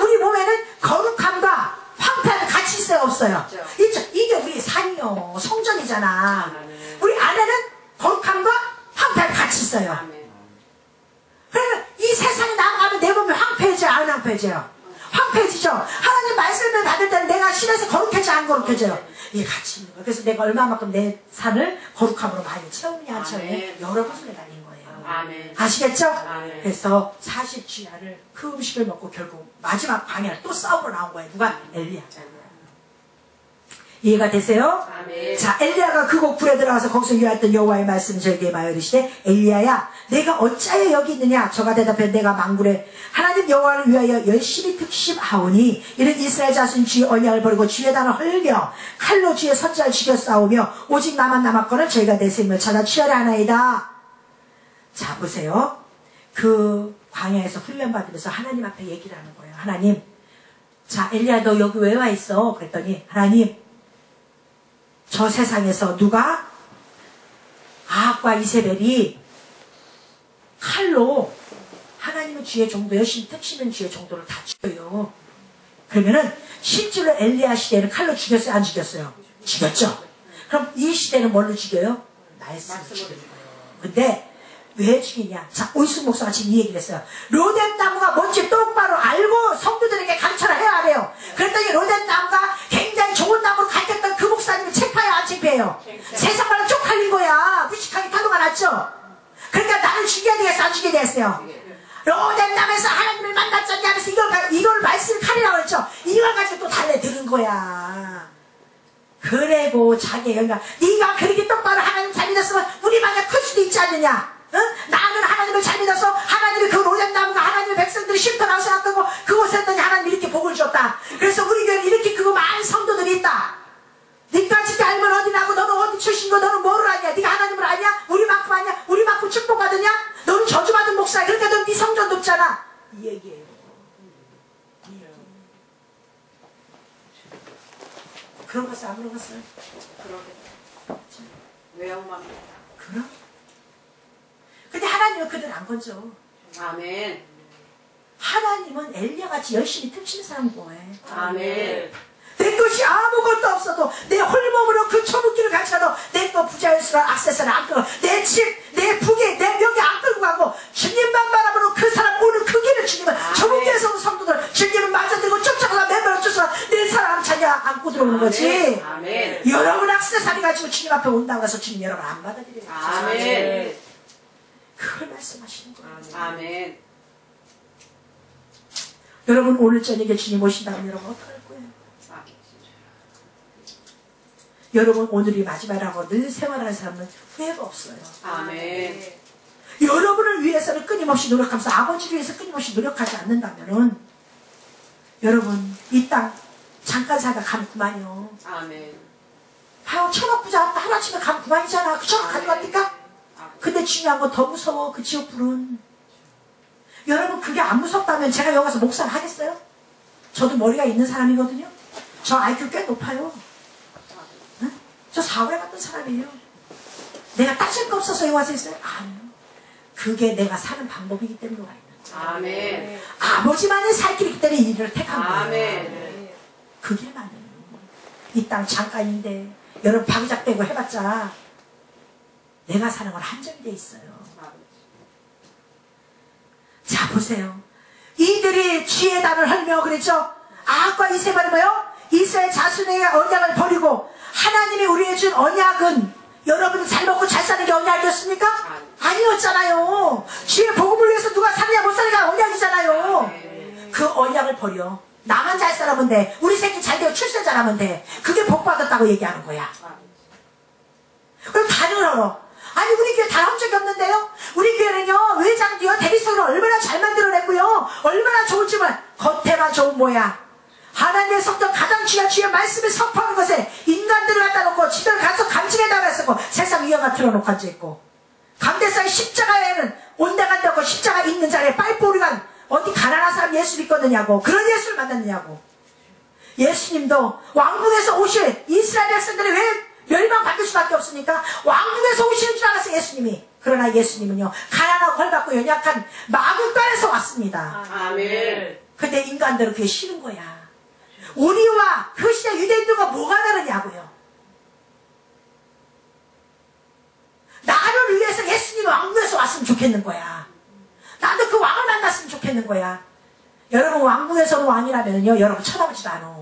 우리 몸에는 거룩함과 황폐함이 같이 있어요, 없어요? 있죠. 이게 우리 산이요, 성전이잖아. 우리 안에는 거룩함과 황폐함이 같이 있어요. 그러면 이 세상에 나가면 내 몸이 황폐해져요, 안 황폐해져요? 황폐해지죠. 하나님 말씀을 받을 때는 내가 신에서 거룩해져, 안 거룩해져요? 이게 같이 있는 거예요. 그래서 내가 얼마만큼 내 산을 거룩함으로 많이 채우느냐, 안 채우느냐, 여러 것을 달린 거예요. 아멘. 아시겠죠? 아멘. 그래서 40주야를 그 음식을 먹고 결국 마지막 광야를 또 싸우러 나온 거예요. 누가? 엘리야. 이해가 되세요? 아멘. 자, 엘리야가 그곳 굴에 들어가서 거기서 유하였던 여호와의 말씀 저에게 말하여 이르시되 엘리야야 내가 어찌하여 여기 있느냐? 저가 대답해 내가 망굴에 하나님 여호와를 위하여 열심히 특심하오니 이는 이스라엘 자손 주의 언약을 버리고 주의 단을 헐며 칼로 주의 선자를 죽여 싸우며 오직 나만 남았거늘 저희가 내 생명을 찾아 취하려 하나이다. 자, 보세요. 그 광야에서 훈련받으면서 하나님 앞에 얘기를 하는 거예요. 하나님, 자, 엘리야 너 여기 왜 와 있어? 그랬더니 하나님, 저 세상에서 누가 아합과 이세벨이 칼로 하나님의 주의 종도, 열심히 택시는 주의 종도를 다 죽여요. 그러면은 실제로 엘리야 시대는 칼로 죽였어요? 안 죽였어요? 죽였죠. 그럼 이 시대는 뭘로 죽여요? 말씀으로 죽여요. 근데 왜 죽이냐? 자, 오이순 목사가 지금 이 얘기를 했어요. 로뎀 나무가 뭔지 똑바로 알고 성도들에게 가르쳐라 해야 돼요. 그랬더니 로뎀 나무가 굉장히 좋은 나무로 가르쳤던 그 목사님이 책파예요, 안 책파예요? 세상 말로 쪽팔린 거야. 무식하게 타도가 났죠. 그러니까 나를 죽여야 되겠어, 안 죽여야 되겠어요? 로뎀 나무에서 하나님을 만났잖냐 하면서 이걸 말씀 칼이라고 했죠. 이걸 가지고 또 달래드는 거야. 그래고 자기 여기가 네가 그렇게 똑바로 하나님 잘 믿었으면 우리 만약 클 수도 있지 않느냐? 응? 나는 하나님을 잘 믿어서 하나님이 그 로뎀나무가 하나님의 백성들이 쉼터라고 생각하고 그곳에 했더니 하나님이 이렇게 복을 줬다. 그래서 우리 교회는 이렇게 그거 많은 성도들이 있다. 니까지 알면 어디 나고 너는 어디 출신이고 너는 뭐를 아냐? 네가 하나님을 아냐? 우리만큼 아냐? 우리만큼 축복받으냐? 너는 저주받은 목사야. 그러니까 넌 네 성전도 없잖아. 이 얘기예요. 그런 것을 안 물어봤어요? 그러겠다. 외양만. 그럼? 근데 하나님은 그들 안 건져. 아멘. 하나님은 엘리야같이 열심히 특신 사람 거예요. 아멘. 내 것이 아무것도 없어도 내 홀몸으로 그 초목기를 가르쳐도 내 거 부자연스러운 악세사를 안 끌고 내 집, 내 부귀, 내 명예 안 끌고 가고 주님만 바라보는 그 사람 오는 그 길을 주님은 초목기에서 온 성도들 주님을 맞아들고 쫓아가서 맨발로 쫓아가 내 사람 자녀 안고 들어오는 거지. 아멘. 여러분 악세사리 가지고 주님 앞에 온다고 해서 주님 여러분 안 받아들여요. 아멘. 그걸 말씀하시는 거예요. 아멘. 여러분 오늘 저녁에 주님 오신다면 여러분 어떡할 거예요? 여러분 오늘이 마지막이라고 늘 생활하는 사람은 후회가 없어요. 아멘. 여러분을 위해서는 끊임없이 노력하면서 아버지를 위해서 끊임없이 노력하지 않는다면은 여러분 이 땅 잠깐 살다 가면 그만이요. 아멘. 바로 천억 부자 하루아침에 가면 그만이잖아. 그 천억 가져갑니까? 근데 중요한 건 더 무서워. 그 지옥불은. 여러분 그게 안 무섭다면 제가 여기 가서 목사를 하겠어요? 저도 머리가 있는 사람이거든요. 저 IQ 꽤 높아요. 응? 저 사회 같은 사람이에요. 내가 따질 거 없어서 여기 와서 있어요? 아니요. 그게 내가 사는 방법이기 때문에 와 있는 아멘. 아버지만이 살 길이기 때문에 이 일을 택한 거예요. 아멘. 그 길만은 이 땅 잠깐인데 여러분 방작되고 해봤자 내가 사는 건 한정이 돼 있어요. 자 보세요. 이들이 지혜의 단을 헐며 그랬죠. 아합과 이세발이 뭐요? 이스라엘 자손의 언약을 버리고 하나님이 우리에게 준 언약은 여러분 잘 먹고 잘 사는 게 언약이었습니까? 아니었잖아요. 주의 복음을 위해서 누가 사느냐 못 사느냐가 언약이잖아요. 그 언약을 버려. 나만 잘 살아면 돼. 우리 새끼 잘 되고 출세 잘하면 돼. 그게 복 받았다고 얘기하는 거야. 그럼 단을 헐어. 아니 우리 교회 다 한 적이 없는데요. 우리 교회는요 외장뒤와 대리석을 얼마나 잘 만들어냈고요. 얼마나 좋은 줄만 겉에만 좋은 모양. 하나님의 성전 가장 중요한 주의 말씀을 선포하는 것에 인간들을 갖다 놓고 지들 가서 감증에다가 쓰고 세상 위험가 틀어놓고 앉아있고 감대상의 십자가에는 온데간데 없고 십자가 있는 자리에 빨보리가 어디 가난한 사람 예수 믿거느냐고 그런 예수를 만났느냐고. 예수님도 왕궁에서 오실 이스라엘 백성들이 왜 멸망받을 수밖에 없으니까 왕궁에서 오시는 줄 알았어요 예수님이. 그러나 예수님은요 가난하고 헐받고 연약한 마구간에서 왔습니다. 아멘. 근데 인간들은 그게 싫은 거야. 우리와 그 시대 유대인들과 뭐가 다르냐고요. 나를 위해서 예수님이 왕궁에서 왔으면 좋겠는 거야. 나도 그 왕을 만났으면 좋겠는 거야. 여러분 왕궁에서는 왕이라면요 여러분 쳐다보지도 않아.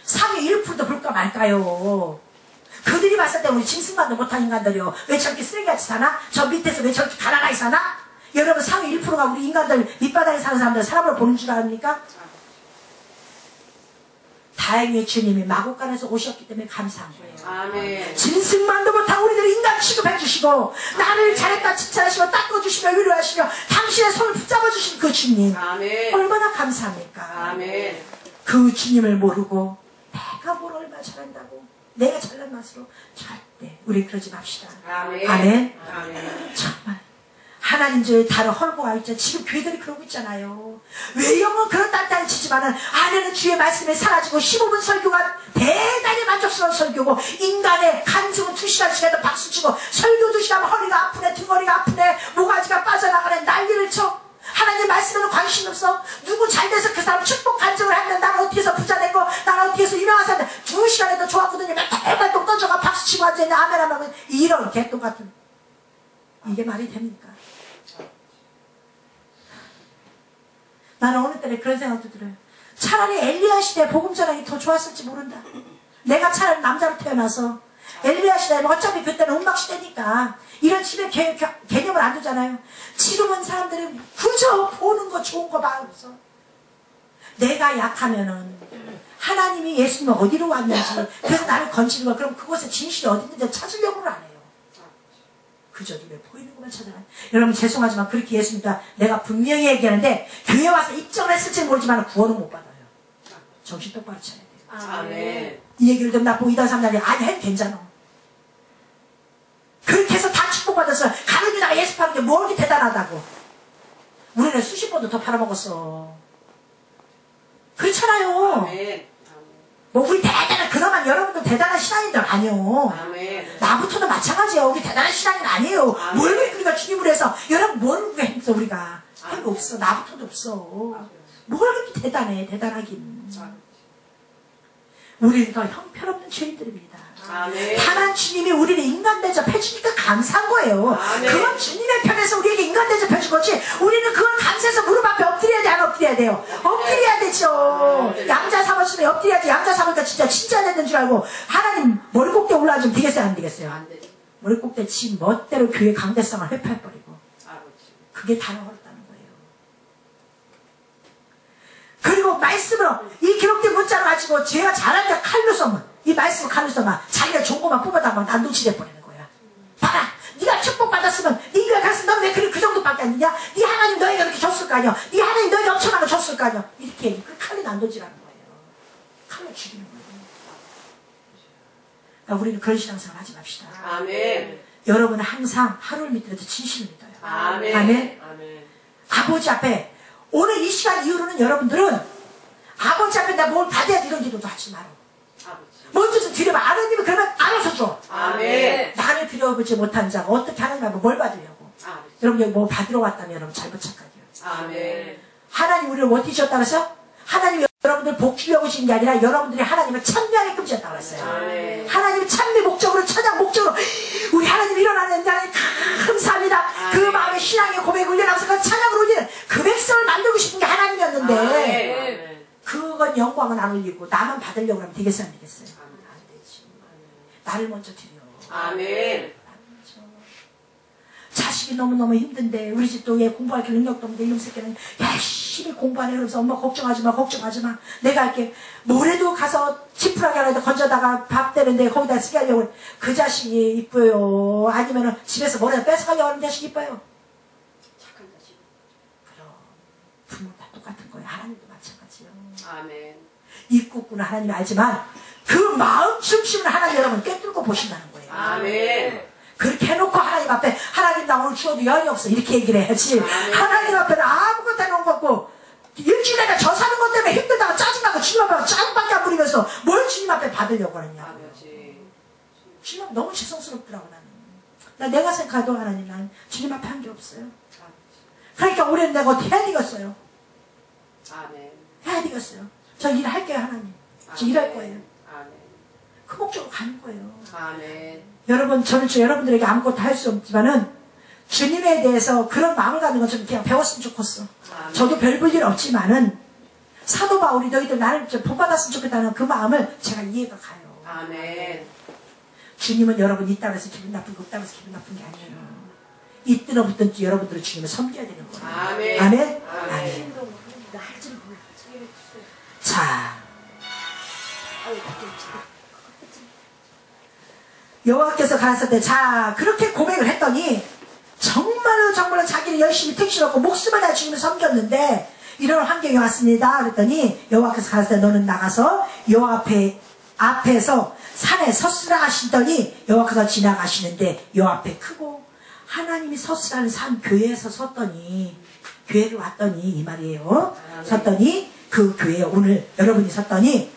3위 1%도 볼까 말까요. 그들이 봤을 때 우리 짐승만도 못한 인간들이요 왜 저렇게 쓰레기같이 사나? 저 밑에서 왜 저렇게 가난하게 사나? 여러분 3위 1%가 우리 인간들 밑바닥에 사는 사람들 사람을 보는 줄 아닙니까? 다행히 주님이 마구간에서 오셨기 때문에 감사한 거예요. 아멘. 짐승만도 못한 우리들을 인간 취급해 주시고 나를 잘했다 칭찬하시고 닦아주시며 위로하시며 당신의 손을 붙잡아 주신 그 주님 아멘. 얼마나 감사합니까? 아멘. 그 주님을 모르고 내가 뭘 얼마나 잘한다고 내가 잘난 맛으로 절대 우리 그러지 맙시다. 아멘. 아멘. 아멘. 정말 하나님 저의 달을 헐고 와 있죠. 지금 교회들이 그러고 있잖아요. 외형은 그런 단단히 치지만은 안에는 주의 말씀에 사라지고 15분 설교가 대단히 만족스러운 설교고 인간의 간증은 2시간씩 해도 박수치고 설교 2시간 허리가 아프네 등허리가 아프네 모가지가 빠져나가네 난리를 쳐. 하나님 말씀에는 관심 없어. 누구 잘 돼서 그 사람 축복 간증을 하면 나는 어떻게 해서 부자 되고 나는 어떻게 해서 유명한 사람 2시간에도 좋았거든요. 맨날 또 떠져가 박수치고 앉아있는 아멘 하면 이런 개똥 같은 이게 말이 됩니까? 나는 어느 때에 그런 생각도 들어요. 차라리 엘리야 시대 복음 전하기 더 좋았을지 모른다. 내가 차라리 남자로 태어나서 엘리야 시대는 어차피 그때는 음악 시대니까 이런 집에 개념을 안 두잖아요. 지금은 사람들이 그저 보는 거 좋은 거 봐서 내가 약하면은 하나님이 예수님은 어디로 왔는지 그래서 나를 건지는 거 그럼 그곳에 진실이 어디 있는지 찾으려고는 안 해요. 그저 눈에 보이는 것만 찾아가요. 여러분 죄송하지만 그렇게 예수님과 내가 분명히 얘기하는데 교회 와서 입점을 했을지 모르지만 구원은 못 받아요. 정신 똑바로 차려야 돼요. 아멘. 이 얘기를 듣고 나보고 이단 삼단이 아니 해도 괜찮아. 그렇게 해서 다 축복받았어. 가는 유다가 예수 파는 게 뭐 이렇게 대단하다고. 우리는 수십 번도 더 팔아먹었어. 그렇잖아요. 아멘. 뭐 우리 대단한 그나마 여러분들 대단한 신앙인들 아니요. 아멘. 나부터도 마찬가지예요. 우리 대단한 신앙인 아니에요. 아멘. 뭘 우리가 주님을 해서 여러분 뭘 했어 우리가. 할 거 없어. 나부터도 없어. 뭘 그렇게 대단해. 대단하긴. 우리는 더 형편없는 죄인들입니다. 아멘. 다만 주님이 우리를 인간 대접해 주니까 감사한 거예요. 아멘. 그건 주님의 편에서 우리에게 인간 대접해 준 거지. 우리는 그걸 감사해서 무릎 앞에 엎드려야 돼, 안 엎드려야 돼요? 엎드려야 되죠. 양자 삼았으면 엎드려야지. 양자 삼으니까 진짜 됐는 줄 알고 하나님 머리 꼭대 올라앉으면 되겠어요, 안 되겠어요? 안 돼. 머리 꼭대 지 멋대로 교회 강대성을 회파해버리고 아버지. 그게 단어였다는 거예요. 그리고 말씀으로 이 기록된 문자를 가지고 제가 잘하니까 칼로 써만 이 말씀 칼로 써만 자기가 좋은 것만 뽑아다 막 난도질해 버리는 거야. 봐라, 네가 축복 받았으면 네 교회 갔으면 넌 왜 그 정도밖에 안 되냐? 네 하나님 너에게 그렇게 줬을 거 아니야? 네 하나님 너에게 엄청난 거 줬을 거 아니야? 이렇게 그 칼로 난도질하는 거예요. 칼로 죽이는 거예요. 그러니까 우리는 그런 신앙생활 하지 맙시다. 아멘. 여러분은 항상 하루를 믿더라도 진실을 믿어요. 아멘. 아멘. 아멘. 아버지 앞에 오늘 이 시간 이후로는 여러분들은 아버지 앞에 내가 뭘 받아야 돼 이런 기도도 하지 마라. 아버지. 먼저 좀 드려봐. 하나님이 그러면 알아서 줘. 아멘. 나를 드려보지 못한 자가 어떻게 하는가 하면 뭘 받으려고. 아버지. 여러분 여기 뭐 받으러 왔다면 여러분 잘못 착각이에요. 아멘. 하나님 우리를 어떻게 주셨다고 했어요? 하나님이 여러분들 복 주려고 주신 게 아니라 여러분들이 하나님을 찬미하게끔 주셨다고 했어요. 아멘. 하나님이 찬미 목적으로, 찬양 목적으로 우리 하나님 일어나는 날에 감사합니다. 그 마음에 신앙의 고백을 올려놔서 그 찬양을 올리는 그 백성을 만들고 싶은 게 하나님이었는데 아멘. 그건 영광은 안 올리고 나만 받으려고 하면 되겠어요, 안 되겠어요? 안 되지. 나를 먼저 드려. 아멘. 자식이 너무너무 힘든데 우리 집도 얘 공부할 능력도 없는데 이놈 새끼는 열심히 공부하네. 그러면서 엄마 걱정하지 마, 걱정하지 마, 내가 할게. 모레도 가서 지푸라기 하나 건져다가 밥 되는데 거기다 쓰게 하려고. 그 자식이 이뻐요? 아니면 집에서 뭐라도 뺏어가려고 하는 자식이 이뻐요? 착한 자식. 그럼 부모 다 똑같은 거예요. 하나님도 마찬가지요. 아멘. 입국구는 하나님이 알지만 그 마음 중심을 하나님 여러분 꿰뚫고 보신다는 거예요. 아멘. 그렇게 해놓고 하나님 앞에 하나님 나 오늘 주어도 여한이 없어 이렇게 얘기를 해야지. 아멘. 하나님 앞에는 아무것도 해놓은 거 없고 일주일 내내 저 사는 것 때문에 힘들다가 짜증나고 주님 앞에 짜증밖에 안 부리면서 뭘 주님 앞에 받으려고 하느냐. 아버지. 주님 앞에 너무 죄송스럽더라고. 나는 내가 생각해도 하나님 나는 주님 앞에 한 게 없어요. 그러니까 올해는 내가 어떻게 해야 되겠어요. 아멘. 해야 되겠어요. 저 일할게요 하나님. 저 일할 거예요. 아멘. 그 목적으로 가는 거예요. 아멘. 여러분, 저는 여러분들에게 아무것도 할 수 없지만은 주님에 대해서 그런 마음을 갖는 건 좀 그냥 배웠으면 좋겠어. 아멘. 저도 별 볼 일 없지만은 사도 바울이 너희들 나를 좀 본받았으면 좋겠다는 그 마음을 제가 이해가 가요. 아멘. 주님은 여러분 있다고 해서 기분 나쁘고 없다고 해서 기분 나쁜 게 아니에요. 있든 없든 여러분들은 주님을 섬겨야 되는 거예요. 아멘. 아멘? 아멘. 아멘. 자, 여호와께서 가라사대 때, 자, 그렇게 고백을 했더니 정말로 자기는 열심히 택시놓고 목숨을 다 주님을 섬겼는데 이런 환경이 왔습니다. 그랬더니 여호와께서 가라사대 너는 나가서 여호와 앞에서 산에 섰으라 하시더니 여호와께서 지나가시는데 여호와 앞에 크고 하나님이 섰으라는 산 교회에서 섰더니 교회를 왔더니 이 말이에요. 섰더니 그 교회에 오늘 여러분이 섰더니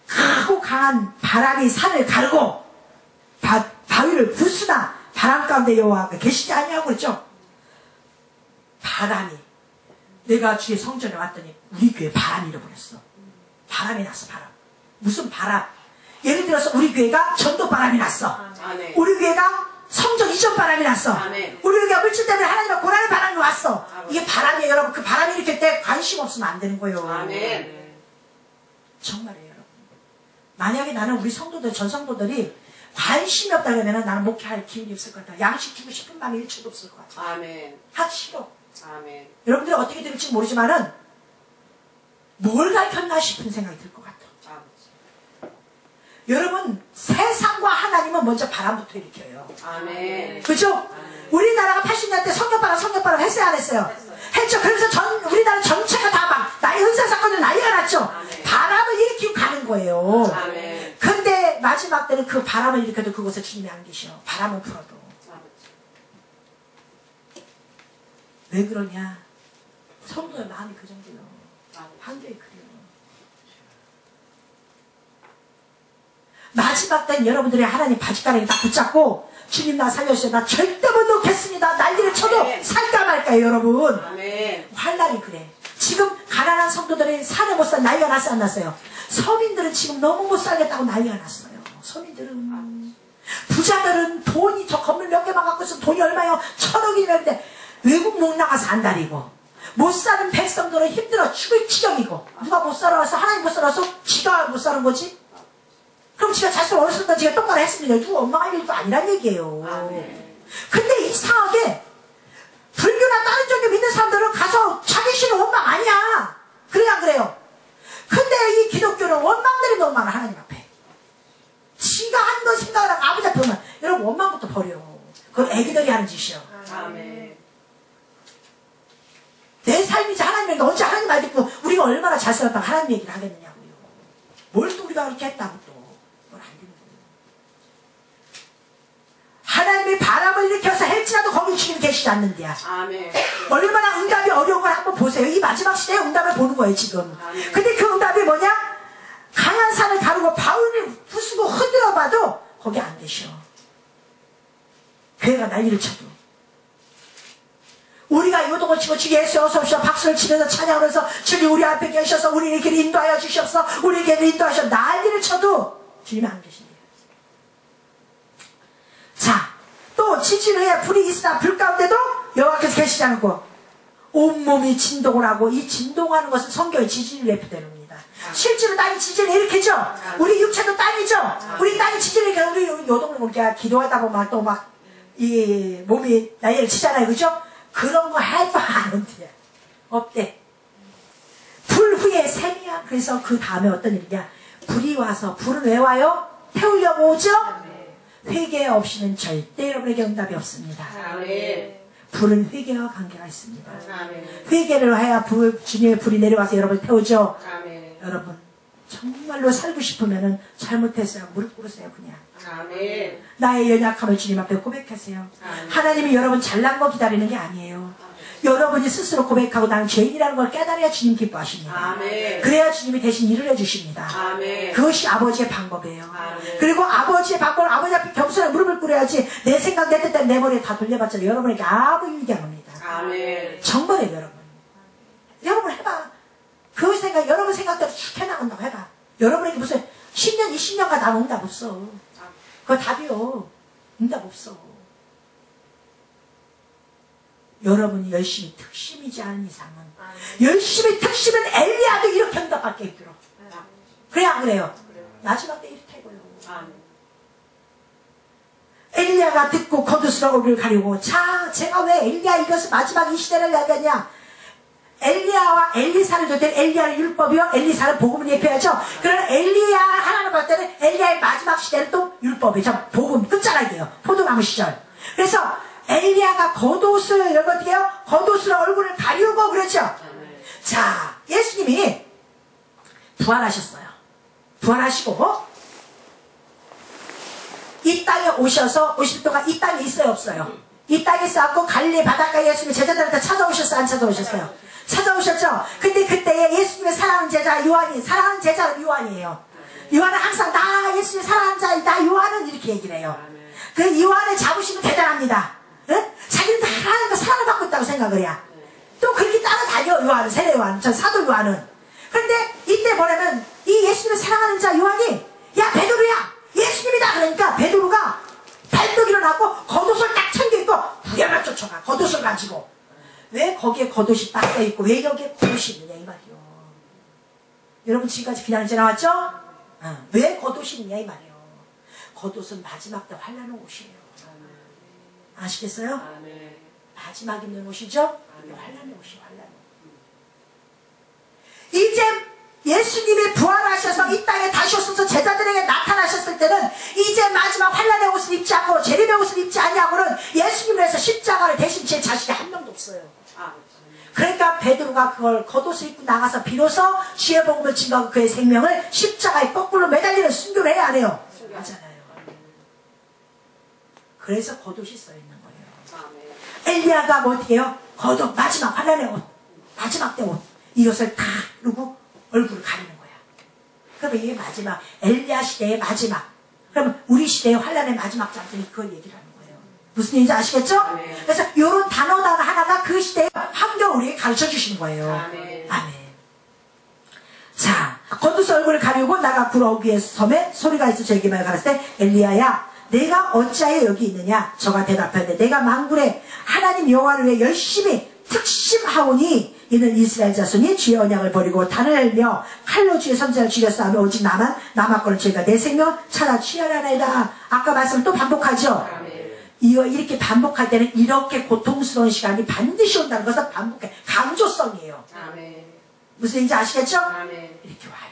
크고 강한 바람이 산을 가르고 바위를 부수나 바람 가운데 여호와가 계시지 아니하고 그랬죠. 바람이 내가 주의 성전에 왔더니 우리 교회 바람이 일어버렸어. 바람이 났어. 바람. 무슨 바람? 예를 들어서 우리 교회가 전도 바람이 났어. 아멘. 우리 교회가 성전 이전 바람이 났어. 아멘. 우리 교회가 물질 때문에 하나님의 고난의 바람이 왔어. 아멘. 이게 바람이에요 여러분. 그 바람이 일으킬 때 관심 없으면 안 되는 거예요. 아멘. 정말이에요 여러분. 만약에 나는 우리 성도들 전 성도들이 관심이 없다 그러면 나는 목회할 기운이 없을 것 같아. 양식 주고 싶은 마음이 일초도 없을 것 같아. 아멘. 하기 싫어. 아멘. 여러분들이 어떻게 들을지 모르지만은 뭘 가르쳤나 싶은 생각이 들 것 같아. 아버지. 여러분 세상과 하나님은 먼저 바람부터 일으켜요. 아멘. 그죠? 아멘. 우리나라가 80년 대 성경바람 했어요 안 했어요? 했죠. 그래서 우리나라 전체가 다 막 나의 은사사건은 난리가 났죠. 아멘. 바람을 일으키고 가는 거예요. 아멘. 근데 마지막 때는 그 바람을 일으켜도 그곳에 주님이 안 계셔. 바람은 불어도. 아버지. 왜 그러냐? 성도의 마음이 그 정도요. 한계에 그래요. 마지막 때는 여러분들이 하나님 바지가랑이 딱 붙잡고 주님 나 살려주세요. 나 절대 못 놓겠습니다. 난리를 쳐도 아멘. 살까 말까요 여러분. 아멘. 환란이 그래. 지금 가난한 성도들이 산에 못 살 난리가 났어요 안 났어요? 서민들은 지금 너무 못 살겠다고 난리가 났어요. 서민들은 부자들은 돈이 저 건물 몇 개만 갖고 있으면 돈이 얼마요? 1,000억이면 외국 못 나가서 안달이고 못 사는 백성들은 힘들어 죽을 지경이고 누가 못 살아서 하나님 못 살아서 지가 못 사는 거지? 그럼 지가 자식 어렸을 때 지가 똑바로 했습니다. 누가 엄마가 할 일도 아니란 얘기예요. 아멘. 근데 이상하게 불교나 다른 종교 믿는 사람들은 가서 자기 신은 원망 아니야. 그래 안 그래요? 근데 이 기독교는 원망들이 너무 많아 하나님 앞에. 지가 한 번 생각을 하고 아버지 앞에 오면 여러분 원망부터 버려. 그건 애기들이 하는 짓이야. 아멘. 내 삶이지 하나님이 언제 하나님 말 듣고 우리가 얼마나 잘 살았다고 하나님 얘기를 하겠느냐고요. 뭘 또 우리가 그렇게 했다고 또. 그건 안 되는 거예요. 하나님이 바람을 일으켜서 할지라도 거기 주님 계시지 않는데야. 아멘. 얼마나 응답이 어려운 걸 한번 보세요. 이 마지막 시대에 응답을 보는 거예요 지금. 아멘. 근데 그 응답이 뭐냐? 강한 산을 가르고 바위를 부수고 흔들어봐도 거기 안 계셔. 교회가 난리를 쳐도. 우리가 요동을 치고 주 예수 어서 오시오 박수를 치면서 찬양하면서 주님 우리 앞에 계셔서 우리의 길을 인도하여 주시옵소서 우리의 길을 인도하셔 난리를 쳐도 주님 안 계십니다. 자, 또 지진 후에 불이 있으나 불 가운데도 여호와께서 계시지 않고 온몸이 진동을 하고 이 진동하는 것은 성경의 지진을 내포되는 겁니다. 실제로 땅이 지진을 일으키죠. 우리 육체도 땅이죠. 우리 땅이 지진을 일으켜 우리 요동을 보니까 기도하다 보면 또 막 이 몸이 나이를 치잖아요. 그죠? 그런 거 해도 안 온대. 없대. 불 후에 샘이야. 그래서 그 다음에 어떤 일이냐. 불이 와서 불은 왜 와요? 태우려고 오죠? 회개 없이는 절대 여러분에게 응답이 없습니다. 아멘. 불은 회개와 관계가 있습니다. 아멘. 회개를 해야 주님의 불이 내려와서 여러분을 태우죠. 아멘. 여러분 정말로 살고 싶으면 잘못했어요. 무릎 꿇으세요. 그냥. 아멘. 나의 연약함을 주님 앞에 고백하세요. 아멘. 하나님이 여러분 잘난 거 기다리는 게 아니에요. 여러분이 스스로 고백하고 나는 죄인이라는 걸 깨달아야 주님 기뻐하십니다. 아멘. 그래야 주님이 대신 일을 해주십니다. 아멘. 그것이 아버지의 방법이에요. 아멘. 그리고 아버지의 방법은 아버지 앞에 겸손한 무릎을 꿇어야지 내 생각 내 뜻대로 내 머리에 다 돌려봤자 여러분에게 아무 유익이 안 옵니다. 아멘. 정말에 여러분 해봐. 그 생각 여러분 생각대로 쭉 해나간다고 해봐. 여러분에게 무슨 10년 20년간 난 응답 없어. 그거 답이요. 응답 없어. 여러분이 열심히 특심이지 않은 이상은 열심히 특심은 엘리야도 이렇게 응답받게 힘들어. 그래 안 그래요? 마지막 때 이렇다고요. 엘리야가 듣고 겉옷으로 얼굴을 가리고 자 제가 왜 엘리야 이것을 마지막 이 시대를 얘기하냐. 엘리야와 엘리사를 줄 때는 엘리야를 율법이요 엘리사를 복음을 예표하죠. 그러나 엘리야 하나님 볼 때는 엘리야의 마지막 시대는 또 율법이죠. 복음 끝자락이에요. 포도나무 시절. 그래서 엘리야가 겉옷을 여러분 어떻게 해요? 겉옷으로 얼굴을 가리우고 그러죠. 자 예수님이 부활하셨어요. 부활하시고 이 땅에 오셔서 50일 동안 이 땅에 있어요 없어요? 이 땅에 있어갖고 갈릴리 바닷가에 예수님이 제자들한테 찾아오셨어요 안 찾아오셨어요? 찾아오셨죠? 근데 그때에 예수님의 사랑하는 제자 요한이 사랑하는 제자는 요한이에요. 요한은 항상 나 예수님 사랑하는 자 나 요한은 이렇게 얘기를 해요. 그 요한을 잡으시면 대단합니다. 응? 자기는 다 하나님과 사랑을 받고 있다고 생각을 해요. 또 그렇게 따라다녀 요한은 세례 요한 전 사도 요한은. 그런데 이때 뭐냐면 이 예수님을 사랑하는 자 요한이 야 베드로야 예수님이다 그러니까 베드로가 발떡 일어나고 겉옷을 딱 챙겨입고 부여만 쫓아가 겉옷을 가지고. 왜 거기에 겉옷이 딱 껴있고 왜 여기에 겉옷이 있느냐 이 말이요. 여러분 지금까지 그냥 지나왔죠? 왜 겉옷이 있느냐 이 말이요. 겉옷은 마지막 때 환난의 옷이에요. 아시겠어요? 마지막 입는 옷이죠? 환난의 옷이 환난의 옷. 이제 예수님이 부활하셔서 이 땅에 다시 오셔서 제자들에게 나타나셨을 때는 이제 마지막 환난의 옷을 입지 않고 재림의 옷을 입지 않냐고는 예수님을 해서 십자가를 대신 제 자식이 한 명도 없어요. 그러니까 베드로가 그걸 겉옷을 입고 나가서 비로소 주의 복음을 증거하고 그의 생명을 십자가에 거꾸로 매달리는 순교를 해야 안 해요? 하잖아요. 그래서 겉옷이 써있는 거예요. 엘리야가 뭐 어떻게 해요? 겉옷 마지막 환난의 옷 마지막 때 옷 이것을 다 누르고 얼굴을 가리는 거야. 그러면 이게 마지막 엘리야 시대의 마지막 그러면 우리 시대의 환난의 마지막 장면이 그걸 얘기를 하는 거예요. 무슨 얘기인지 아시겠죠? 아멘. 그래서 이런 단어 하나가 그 시대의 환경을 우리에게 가르쳐 주시는 거예요. 아멘. 아멘. 자 겉옷 얼굴을 가리고 나가 구러 위에 섬에 소리가 있어 저에게 말 가라사 때 엘리야야 내가 어찌하여 여기 있느냐. 저가 대답하되 내가 만군의 하나님 여호와를 위해 열심히 특심하오니 이는 이스라엘 자손이 주의 언약을 버리고 단을 알며 칼로 주의 선지자를 죽였사오며 오직 나만 남았거늘 저희가 내 생명 찾아 취하려나이다. 아까 말씀을 또 반복하죠. 이렇게 반복할 때는 이렇게 고통스러운 시간이 반드시 온다는 것은 반복해 강조성이에요. 무슨 얘기인지 아시겠죠? 이렇게 와요.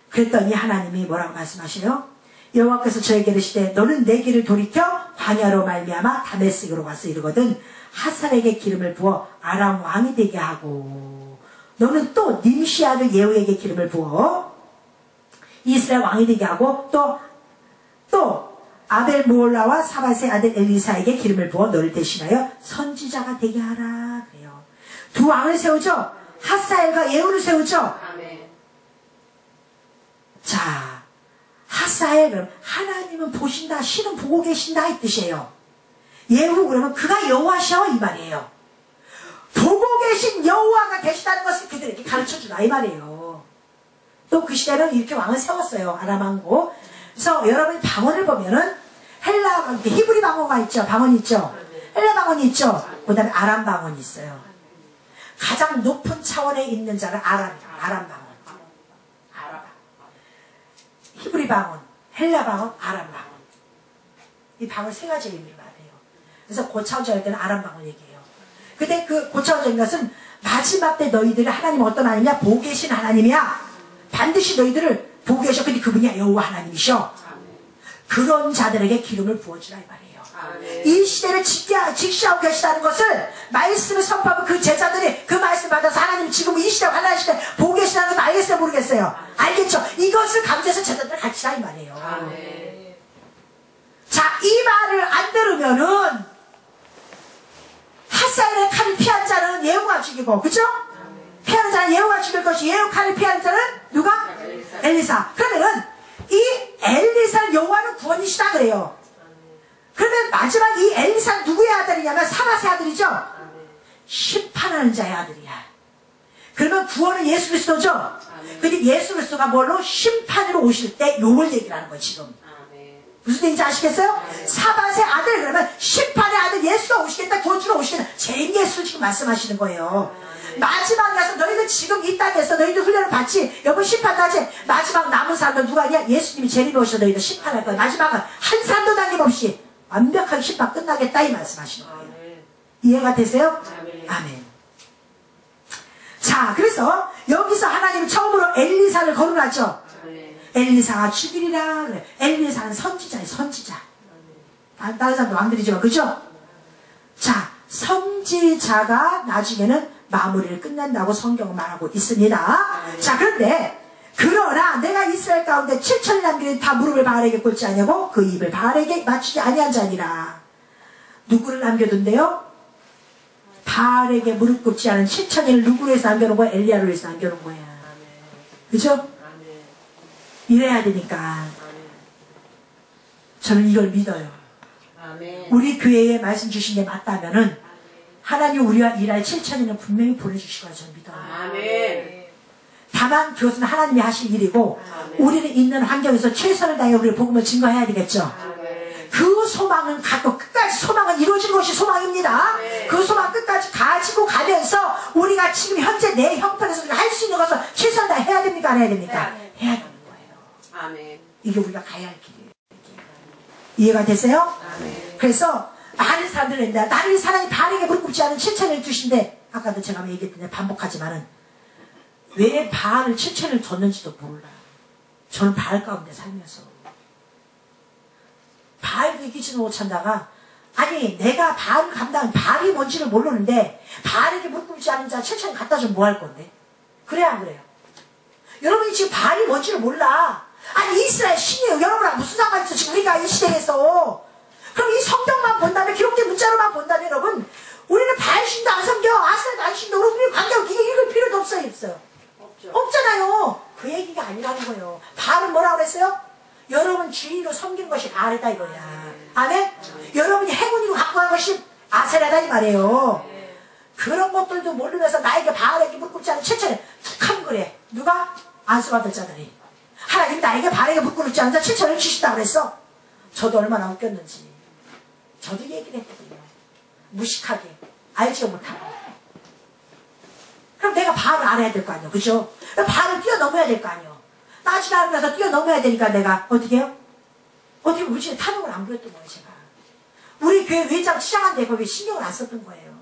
그랬더니 하나님이 뭐라고 말씀하시요? 여호와께서 저에게 이르시되 너는 내 길을 돌이켜 광야로 말미암아 다메섹으로 와서 이르거든 하살에게 기름을 부어 아람 왕이 되게 하고 너는 또 님시 아들 예후에게 기름을 부어 이스라엘 왕이 되게 하고 또 아벨 모올라와 사밧의 아들 엘리사에게 기름을 부어 너를 대신하여 선지자가 되게 하라 그래요. 두 왕을 세우죠. 하사엘과 예후를 세우죠. 자 하사엘 그럼 하나님은 보신다 신은 보고 계신다 이 뜻이에요. 예후 그러면 그가 여호와시오 이 말이에요. 보고 계신 여호와가 계시다는 것을 그들에게 가르쳐주라 이 말이에요. 또 그 시대는 이렇게 왕을 세웠어요. 아람 왕국. 그래서 여러분이 방언을 보면은 헬라, 히브리 방언가 있죠. 방언이 있죠. 헬라 방언이 있죠. 그 다음에 아람 방언이 있어요. 가장 높은 차원에 있는 자는 아람 방언. 히브리 방언, 헬라 방언, 아람 방언. 이 방언 세 가지 의미를 말해요. 그래서 고차원적일 때는 아람 방언 얘기해요. 근데 그 고차원적인 것은 마지막 때 너희들이 하나님 어떤 하나님이냐? 보고 계신 하나님이야. 반드시 너희들을 보고 계셔. 근데 그분이 여호와 하나님이셔. 그런 자들에게 기름을 부어주라 이 말이에요. 이 시대를 직시하고 계시다는 것을 말씀을 선포하고 그 제자들이 그 말씀을 받아서 하나님 지금 이 시대 환난 시대 보고 계시다는 걸 알겠어요 모르겠어요? 알겠죠? 이것을 강조해서 제자들을 가르치라 이 말이에요. 자, 이 말을 안 들으면은 핫사일의 칼을 피한 자는 예후가 죽이고, 그죠? 피하는 자는 예후가 죽일 것이, 예후 칼을 피하는 자는 누가? 엘리사. 그러면은 이 엘리사를 여호와는 구원이시다 그래요. 그러면 마지막 이 엘리사는 누구의 아들이냐면 사밧의 아들이죠. 심판하는 자의 아들이야. 그러면 구원은 예수 그리스도죠. 근데 예수 그리스도가 뭘로? 심판으로 오실 때 요걸 얘기하는 거예요 지금. 무슨 얘기인지 아시겠어요? 사밧의 아들, 그러면 심판의 아들 예수가 오시겠다, 구원주로 오시겠다. 제 예수 지금 말씀하시는 거예요. 마지막에 가서 너희들 지금 이 땅에서 너희들 훈련을 받지, 여러분 심판하지. 마지막 남은 사람들 누가 아니야? 예수님이 재림에 오셔서 너희들 심판할 거야. 마지막은 한 사람도 남김없이 완벽하게 심판 끝나겠다 이 말씀하시는 거예요. 이해가 되세요? 아멘. 자, 그래서 여기서 하나님은 처음으로 엘리사를 거론하죠. 엘리사가 죽이리라 그래. 엘리사는 선지자예요. 선지자. 다른 사람도 왕들이지만 그죠? 자, 선지자가 나중에는 마무리를 끝낸다고 성경은 말하고 있습니다. 자, 그러나 내가 이스라엘 가운데 7천이 남기는 다 무릎을 바알에게 꿇지 아니하고 그 입을 바알에게 맞추지 아니한 자니라. 누구를 남겨둔대요? 바알에게 무릎 꿇지 않은 7천을 누구로 해서 남겨놓은 거야? 엘리야로 해서 남겨놓은 거야. 그죠? 이래야 되니까 저는 이걸 믿어요. 우리 교회에 말씀 주신 게 맞다면은 하나님 우리와 일할 7천인은 분명히 보내주실 거라 저는 믿어요. 다만 그것은 하나님이 하실 일이고 우리는 있는 환경에서 최선을 다해 우리의 복음을 증거해야 되겠죠. 그 소망은 갖고 끝까지 소망은 이루어지는 것이 소망입니다. 그 소망 끝까지 가지고 가면서 우리가 지금 현재 내 형편에서 할 수 있는 것을 최선을 다해 해야 됩니까? 안 해야 됩니까? 해야 됩니다. 이게 우리가 가야 할 길이에요. 이해가 되세요? 그래서 많은 사람들은 했는데 나를 사랑이 바알에게 무릎 꿇지 않은 7천을 주신데 아까도 제가 얘기했는데 반복하지만은 왜 바알을 7천을 줬는지도 몰라. 저는 바알 가운데 살면서 바알 이기지는 못한다가 아니 내가 바알을 감당한 바알이 뭔지를 모르는데 바알에게 무릎 꿇지 않은 자 7천을 갖다 주면 뭐 할 건데? 그래야 안 그래요? 여러분이 지금 바알이 뭔지를 몰라. 아니 이스라엘 신이에요. 여러분랑 무슨 상관이 있어 지금 우리가 이 시대에서. 그럼 이 성경만 본다면 기록된 문자로만 본다면 여러분 우리는 바알 신도 안 섬겨 아스라엘도 안 신도 우리 관계하고 이게 읽을 필요도 없어요. 없잖아요. 그 얘기가 아니라는 거예요. 바알은 뭐라고 그랬어요? 여러분 주인으로 섬기는 것이 바알이다 이거야. 아멘? 여러분이 행운으로 갖고 간 것이 아세라다 이 말이에요. 그런 것들도 모르면서 나에게 바알에게 무릎 꿇지 않은 7천에 툭 하면 그래. 누가? 안수받을 자들이. 하나님 나에게 바알에게 무릎 꿇지 않은 자 7천을 주시다고 그랬어. 저도 얼마나 웃겼는지. 저도 얘기를 했거든요. 무식하게. 알지도 못하고. 그럼 내가 바알을 알아야 될 거 아니에요. 그죠? 바알을 뛰어넘어야 될 거 아니에요. 나중에 알면서 뛰어넘어야 되니까 내가 어떻게 해요? 어떻게 우리 집에 탐욕을 안 부렸던 거예요. 제가. 우리 교회 회장 시장한데 거기 신경을 안 썼던 거예요.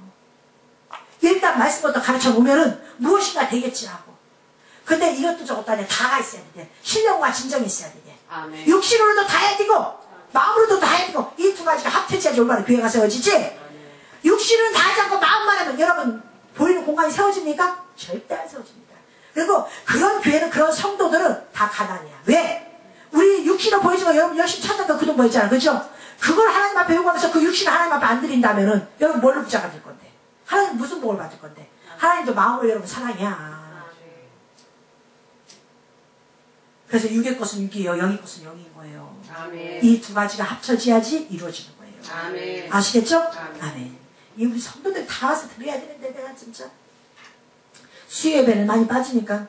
일단 말씀부터 가르쳐 놓으면은 무엇인가 되겠지 하고. 근데 이것도 저것도 아니야. 다가 있어야 돼. 신령과 진정이 있어야 돼. 육신으로도 다 해야 되고 마음으로도 다 해야 되고 이 두 가지가 합해져야지 얼마나 교회가 세워지지. 육신은 다 하지 않고 마음만 하면 여러분 보이는 공간이 세워집니까? 절대 안 세워집니다. 그리고 그런 교회는 그런 성도들은 다 가난이야. 왜? 우리 육신을 보이지만 여러분 열심히 찾아도 그 돈 보이잖아. 그죠? 그걸 하나님 앞에 요구하면서 그 육신을 하나님 앞에 안 드린다면은 여러분 뭘로 부자가 될 건데? 하나님 무슨 복을 받을 건데? 하나님도 마음으로 여러분 사랑이야. 그래서 육의 것은 육이에요. 영의 것은 영인 거예요. 이 두 가지가 합쳐져야지 이루어지는 거예요. 아멘. 아시겠죠? 아멘. 아멘. 이 우리 성도들 다 와서 들어야 되는데 내가 진짜 수요예배는 많이 빠지니까.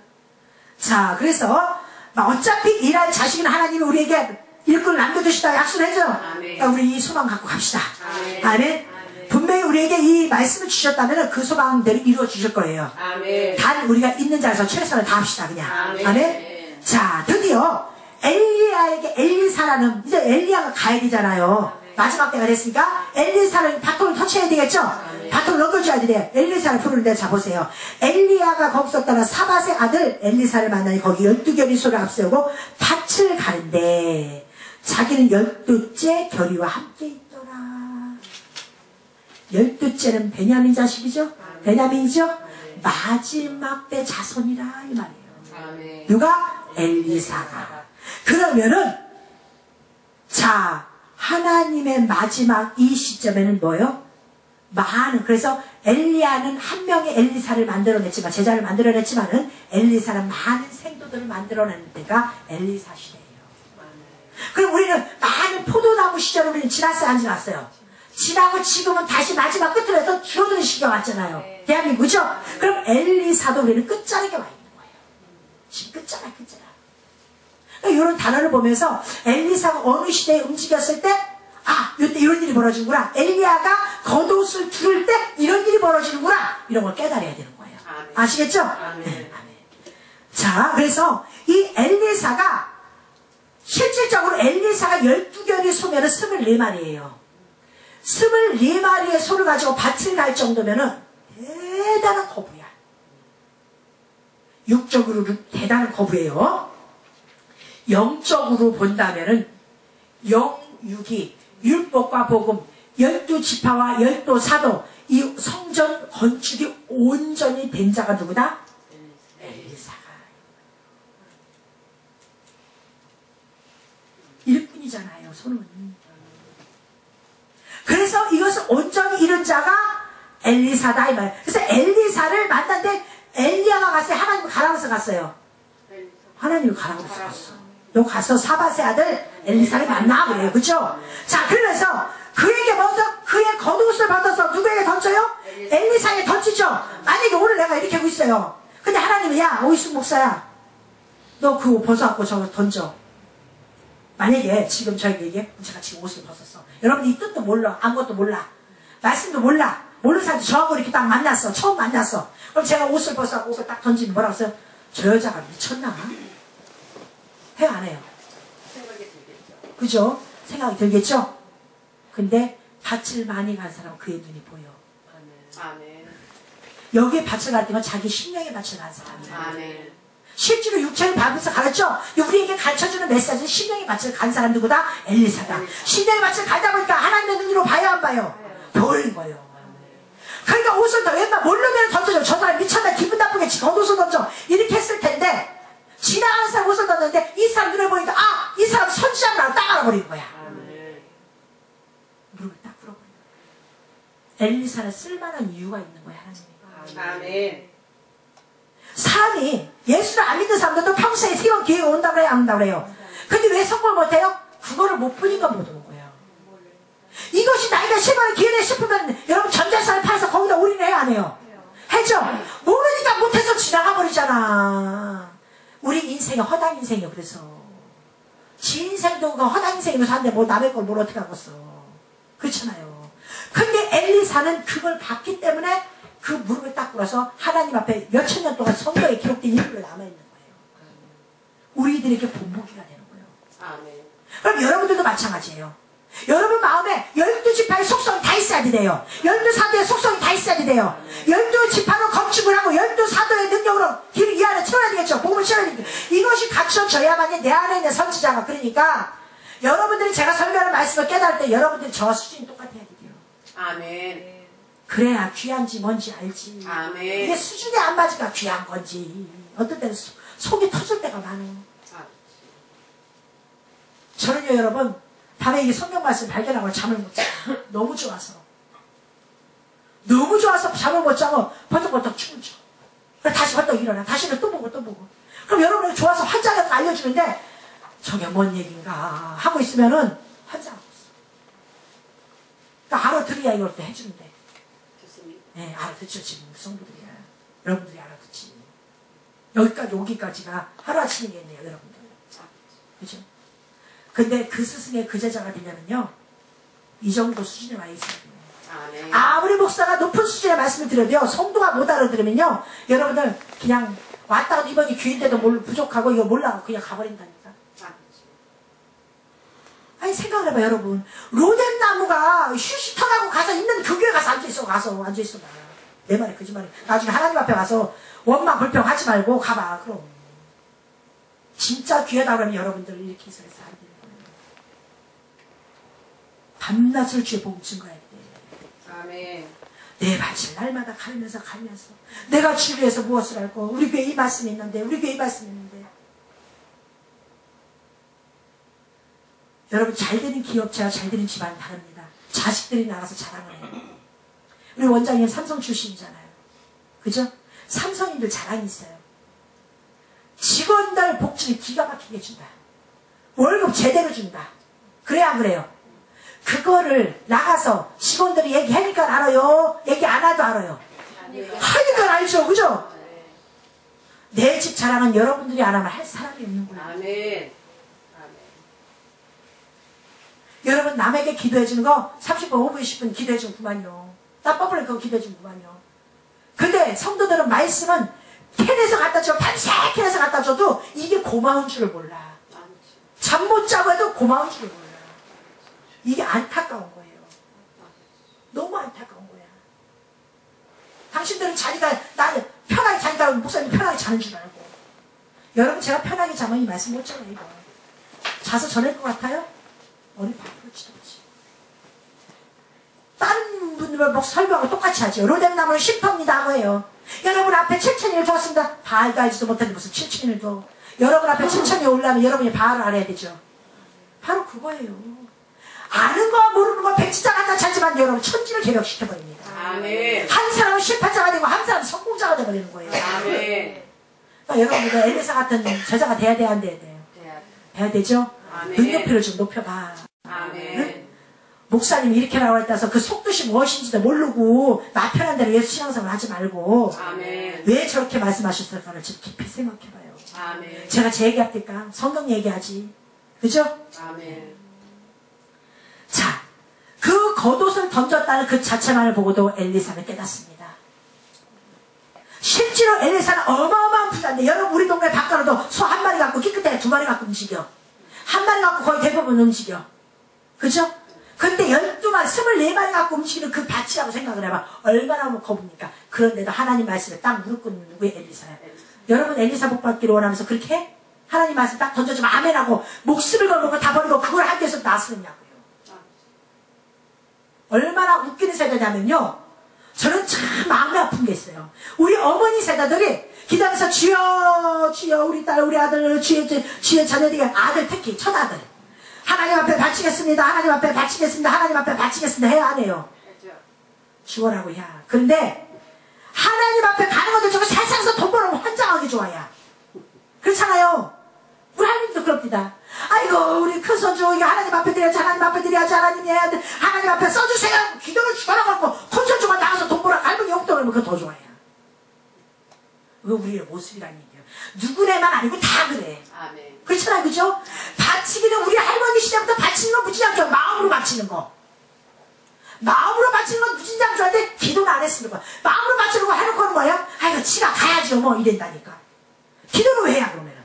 자, 그래서 어차피 일할 자식은 하나님이 우리에게 일꾼을 남겨주시다 약속을 해줘요. 그러니까 우리 이 소망 갖고 갑시다. 아멘. 아멘. 분명히 우리에게 이 말씀을 주셨다면 그 소망대로 이루어 주실 거예요. 아멘. 단 우리가 있는 자리에서 최선을 다합시다 그냥. 아멘. 아멘. 자, 드디어 엘리야에게 엘리사라는, 이제 엘리야가 가야 되잖아요. 마지막 때가 됐으니까 엘리사를 바통을 터쳐야 되겠죠. 바통을 넘겨줘야 돼. 엘리사를 부르는데, 자 보세요. 엘리야가 거기서 떠나 사밧의 아들 엘리사를 만나니 거기 12결이 소를 앞세우고 밭을 가는데 자기는 12째 결의와 함께 있더라. 12째는 베냐민 자식이죠. 베냐민이죠. 마지막 때 자손이라 이 말이에요. 아멘. 누가? 엘리사가. 그러면은 자, 하나님의 마지막 이 시점에는 뭐예요? 많은, 그래서 엘리야는 한 명의 엘리사를 만들어냈지만, 제자를 만들어냈지만은 엘리사는 많은 생도들을 만들어내는 때가 엘리사 시대예요. 그럼 우리는 많은 포도나무 시절을 우리는 지났어요, 안 지났어요? 지나고 지금은 다시 마지막 끝으로 해서 줄어드는 시기가 왔잖아요. 대한민국이죠? 그럼 엘리사도 우리는 끝자락에 와 있는 거예요. 지금 끝자락. 이런 단어를 보면서 엘리사가 어느 시대에 움직였을 때, 아, 이때 이런 일이 벌어지는구나. 엘리야가 겉옷을 두를 때 이런 일이 벌어지는구나. 이런 걸 깨달아야 되는 거예요. 아멘. 아시겠죠? 아멘. 네, 아멘. 자, 그래서 이 엘리사가 실질적으로 엘리사가 12결의 소면은 24마리예요. 24마리의 소를 가지고 밭을 갈 정도면은 대단한 거부야. 육적으로 대단한 거부예요. 영적으로 본다면은 영육이 율법과 복음 12지파와 12사도 이 성전 건축이 온전히 된 자가 누구다? 엘리사가. 일꾼이잖아요, 손은. 그래서 이것을 온전히 이룬 자가 엘리사다 이 말. 그래서 엘리사를 만났는데 엘리야가 갔어요. 하나님을 가라고서 갔어요. 하나님을 가라고서 갔어. 너 가서 사밧의 아들 엘리사를 만나 그래요. 그렇죠? 자, 그래서 그에게 먼저 그의 겉옷을 받아서 누구에게 던져요? 엘리사에게 던지죠. 만약에 오늘 내가 이렇게 하고 있어요. 근데 하나님은 야, 오이숙 목사야, 너 그 옷 벗어갖고 저거 던져. 만약에 지금 저에게 제가 지금 옷을 벗었어. 여러분 이 뜻도 몰라. 아무것도 몰라. 말씀도 몰라. 모르는 사람이 저하고 이렇게 딱 만났어. 처음 만났어. 그럼 제가 옷을 벗어갖고 옷을 딱 던지면 뭐라고 써요? 저 여자가 미쳤나? 해요, 안 해요? 생각이 들겠죠. 그죠? 생각이 들겠죠? 근데 밭을 많이 간 사람은 그의 눈이 보여. 아멘. 여기에 밭을 갈 때는 자기 심령의 밭을 간 사람이에요. 아멘. 실제로 육체를 밟으면서 가르쳐. 우리에게 가르쳐주는 메시지는 심령의 밭을 간 사람 누구다? 엘리사다. 심령의 밭을 가다 보니까 하나님의 눈으로 봐요, 안 봐요? 보이는 거예요. 그러니까 옷을 더 웬만 모르면 던져줘. 저 사람 미쳤나, 기분 나쁘게 겉옷을 던져. 이렇게 했을 텐데 지나가는 사람 옷을 던졌는데 이 사람 눈에 보니까 아, 이 사람 선지자구나 딱 알아버리는 거야. 아멘. 무릎을 딱 꿇어버리는 거야. 엘리사는 쓸만한 이유가 있는 거야, 하나님이. 아멘. 사람이 예수를 안 믿는 사람들도 평생에 3번 기회가 온다고 그래요, 안 온다고 그래요? 근데 왜 성공을 못해요? 그거를 못 보니까 못 오는 거예요. 이것이 나이가 10번의 기회네 싶으면 여러분 전재산을 팔아서 거기다 올인해요, 안 해요? 해죠? 모르니까 못해서 지나가 버리잖아. 우리 인생은 허당 인생이요. 그래서 지 인생도 그 허당 인생이면서 한데 뭐 남의 걸 뭘 어떻게 하겠어. 그렇잖아요. 근데 엘리사는 그걸 봤기 때문에 그 무릎을 딱 꿇어서 하나님 앞에 몇천 년 동안 성경에 기록된 일부로 남아있는 거예요. 우리들에게 본보기가 되는 거예요. 아멘. 그럼 여러분들도 마찬가지예요. 여러분 마음에 12지파의 속성이 다 있어야 돼요. 12사도의 속성이 다 있어야 돼요. 12지파로 건축을 하고 12사도의 능력으로 길을 이 안에 채워야 되겠죠. 복음을 채워야 되겠죠. 이것이 갖춰져야만이 내 안에 있는 선지자가. 그러니까 여러분들이 제가 설교하는 말씀을 깨달을 때 여러분들이 저와 수준이 똑같아야 돼요. 아멘. 그래야 귀한지 뭔지 알지. 아멘. 이게 수준이 안 맞으니까 귀한 건지. 어떤 때는 속이 터질 때가 많아요. 저는요, 여러분, 밤에 이 성경 말씀 발견하고 잠을 못 자요. 너무 좋아서. 너무 좋아서 잠을 못 자고 버떡버떡 춤을 춰. 그래서 다시 버떡 일어나. 다시는 또 보고 또 보고. 그럼 여러분이 좋아서 환장해서 알려주는데, 저게 뭔 얘기인가 하고 있으면은 환장. 그러니까 알아들어야 이걸 또 해주는데. 좋습니다. 네, 알아듣죠, 지금 성도들이야. 여러분들이 알아듣지. 여기까지 오기까지가 하루아침이겠네요, 여러분들. 그죠? 근데 그 스승의 그 제자가 되려면요, 이 정도 수준에 와 있어야 돼요. 아멘. 아무리 목사가 높은 수준의 말씀을 드려도요, 성도가 못 알아들으면요, 여러분들 그냥 왔다가 이번이 귀인데도 부족하고 이거 몰라고 그냥 가버린다니까. 아니 생각을 해봐 여러분. 로뎀나무가 휴식하라고 가서 있는 그 교회 가서 앉아있어. 가서 앉아있어. 내 말이 거짓말이야. 나중에 하나님 앞에 가서 원망 불평하지 말고 가봐. 그럼 진짜 귀하다 그러면 여러분들 이렇게 해서 안 되는 거예요. 밤낮을 주의 복음 증거해야 돼. 아멘. 내 밭을 날마다 갈면서 내가 주를 위해서 무엇을 할고 우리 교회 이 말씀이 있는데 우리 교회 이 말씀이 있는데 여러분 잘 되는 기업체와 잘 되는 집안은 다릅니다. 자식들이 나가서 자랑을 해요. 우리 원장님 삼성 출신이잖아요. 그죠? 삼성인들 자랑이 있어요. 직원들 복지를 기가 막히게 준다. 월급 제대로 준다. 그래야 안 그래요? 그거를 나가서 직원들이 얘기하니까 알아요? 얘기 안 해도 알아요? 하니까 알죠. 그죠? 내 집 자랑은 여러분들이 안 하면 할 사람이 없는 거예요. 아멘. 여러분 남에게 기도해주는 거 30분, 5분, 10분 기도해주면 그만요. 땀 그거 기도해주면 그만요. 근데 성도들은 말씀은 캔에서 갖다 줘, 밤새 캔에서 갖다 줘도 이게 고마운 줄을 몰라. 잠 못 자고 해도 고마운 줄을 몰라. 이게 안타까운 거예요. 너무 안타까운 거야. 당신들은 자기가 편하게 자기가 목사님 편하게 자는 줄 알고. 여러분 제가 편하게 자면 이 말씀 못 자요 이거. 자서 전할 것 같아요? 머리 밖으로 치우지. 다른 분들 뭐 설교하고 똑같이 하죠. 로뎀나무는 10%입니다 하고 해요. 여러분 앞에 7,000일 줬습니다. 바알도 알지도 못하는데 무슨 7,000일 줘. 여러분 앞에 7,000이 올라면 여러분이 바알을 알아야 되죠. 바로 그거예요. 아는 거와 모르는 거 백지장 하나 찾지만 여러분 천지를 개벽시켜버립니다. 아멘. 한 사람은 실패자가 되고 한 사람은 성공자가 되어버리는 거예요. 아멘. 그러니까 여러분 엘리사 같은 제자가 돼야 돼요? 안 돼야 돼요? 돼야 되죠? 아멘. 능력표를 좀 높여봐. 아멘. 응? 목사님이 이렇게 나와 있다서 그 속뜻이 무엇인지도 모르고 나 편한 대로 예수 신앙생활 하지 말고 아멘. 왜 저렇게 말씀하셨을까를 좀 깊이 생각해봐요. 아멘. 제가 제 얘기합니까? 성경 얘기하지. 그죠? 아멘. 자, 그 겉옷을 던졌다는 그 자체만을 보고도 엘리사는 깨닫습니다. 실제로 엘리사는 어마어마한 부자인데 여러분 우리 동네 바깥으로도 소 한 마리 갖고 깨끗하게 2마리 갖고 움직여. 한 마리 갖고 거의 대부분 움직여. 그죠? 근데 12마리, 24마리 갖고 움직이는 그 밭이라고 생각을 해봐. 얼마나 겁니까? 그런데도 하나님 말씀에 딱 무릎 꿇는 누구의 엘리사야. 여러분 엘리사 복 받기를 원하면서 그렇게 해? 하나님 말씀 딱 던져주면 아멘하고 목숨을 걸고 다 버리고 그걸 하기 위해서 나서느냐고요. 얼마나 웃기는 세대냐면요. 저는 참 마음이 아픈 게 있어요. 우리 어머니 세대들이 기도하면서 주여 주여 우리 딸 우리 아들 주의 자녀들이 아들 특히 첫아들 하나님 앞에 바치겠습니다. 하나님 앞에 바치겠습니다. 하나님 앞에 바치겠습니다. 해야 안 해요? 죽어라고 야. 그런데 하나님 앞에 가는 것도 저거 세상에서 돈 벌어면 환장하기 좋아야. 그렇잖아요. 우리 하나님도 그럽니다. 아이고 우리 큰손주 이거 하나님 앞에 드려야지 하나님 앞에 드려야지 하나님 해야 돼. 하나님 앞에 써주세요. 기도를 죽어라고 하고 큰손주가 나가서 돈 벌어 할머니 용돈을 하면 그거 더 좋아요. 그거 우리의 모습이란 얘기예요. 누구네만 아니고 다 그래. 아멘. 그렇잖아요. 그죠? 바치기는 우리 할머니 시절부터 바치는 건 무진장 마음으로 바치는 거. 마음으로 바치는 건 무진장 좋아하는데 기도는 안 했으는 거야. 마음으로 바치는 거 해놓고는 뭐야? 아이고 지가 가야죠 뭐 이랬다니까. 기도는 왜 해야 그러면은?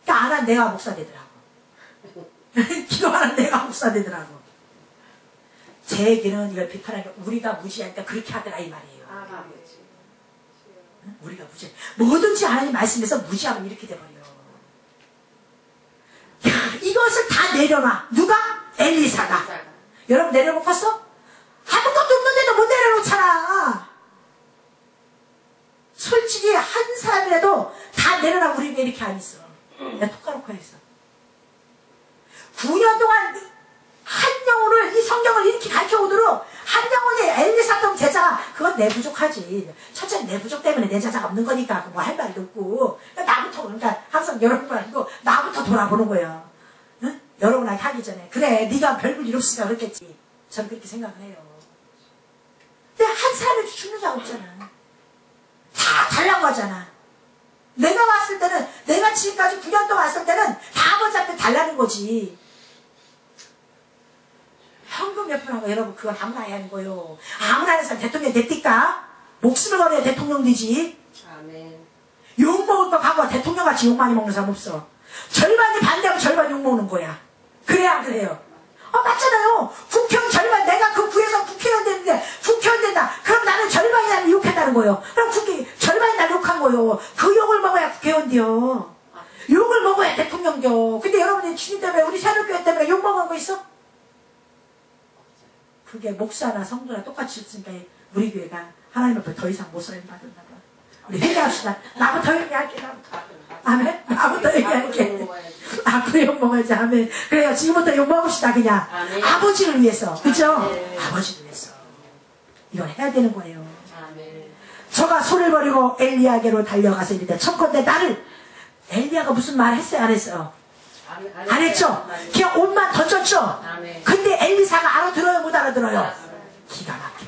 그러니까 안 한 내가 목사 되더라고. 기도 안 한 내가 목사 되더라고. 제 얘기는 이걸 비판하니까 우리가 무지하니까 그렇게 하더라 이 말이에요. 우리가 무지 뭐든지 하나님 말씀에서 무지하면 이렇게 돼버려. 야, 이것을 다 내려놔. 누가? 엘리사가. 여러분 내려놓겠어? 아무것도 없는데도 못 내려놓잖아. 솔직히 한 사람이라도 다 내려놔. 우리 왜 이렇게 안 있어? 내가 톡 까놓고 했어. 9년 동안 한 영혼을 이 성경을 이렇게 가르쳐오도록 한 영혼이 엘리사동 제자가 그건 내 부족하지. 첫째는 내 부족 때문에 내 제자가 없는 거니까 뭐 할 말도 없고 나부터 그러니까 항상 여러분 말고 나부터 돌아보는 거예요. 응? 여러분한테 하기 전에 그래 네가 별볼 일 없으니까 그렇겠지. 저는 그렇게 생각을 해요. 근데 한 사람이 죽는 게 없잖아. 다 달라고 하잖아. 내가 왔을 때는, 내가 지금까지 9년 동안 왔을 때는 다 아버지한테 달라는 거지. 현금 몇 푼 하고 여러분 그건 아무나 해야 하는 거예요. 아무나 하는 사람 대통령 됐니까? 목숨을 걸어야 대통령 되지. 아멘. 욕 먹을 거 가고 대통령같이 욕 많이 먹는 사람 없어. 절반이 반대하고 절반이 욕 먹는 거야. 그래야 안 그래요? 맞잖아요. 국회의원 절반, 내가 그 구에서 국회의원 됐는데 국회의원 된다. 그럼 나는 절반이 나를 욕했다는 거예요. 그럼 절반이 나를 욕한 거예요. 그 욕을 먹어야 국회의원 돼요. 욕을 먹어야 대통령 돼. 근데 여러분이 주님 때문에, 우리 새로교회 때문에 욕 먹은 거 있어? 그게 목사나 성도나 똑같이 있으니까 우리 교회가 하나님 앞에 더 이상 못 쓰임 받았나 봐. 우리 회개합시다. 나부터 얘기할게. 아멘. 나부터 얘기할게. 앞으로 욕 먹어야지. 아멘. 그래요. 지금부터 욕 먹읍시다. 그냥 아멘. 아버지를 위해서. 그죠? 아멘. 아버지를 위해서. 이걸 해야 되는 거예요. 아멘. 저가 손을 버리고 엘리야에게로 달려가서 이르되 쳤건대 나를. 엘리야가 무슨 말 했어요? 안 했어요? 안 했죠? 그냥 옷만 던졌죠? 아멘. 근데 엘리사가 알아들어요? 못 알아들어요? 기가 막혀.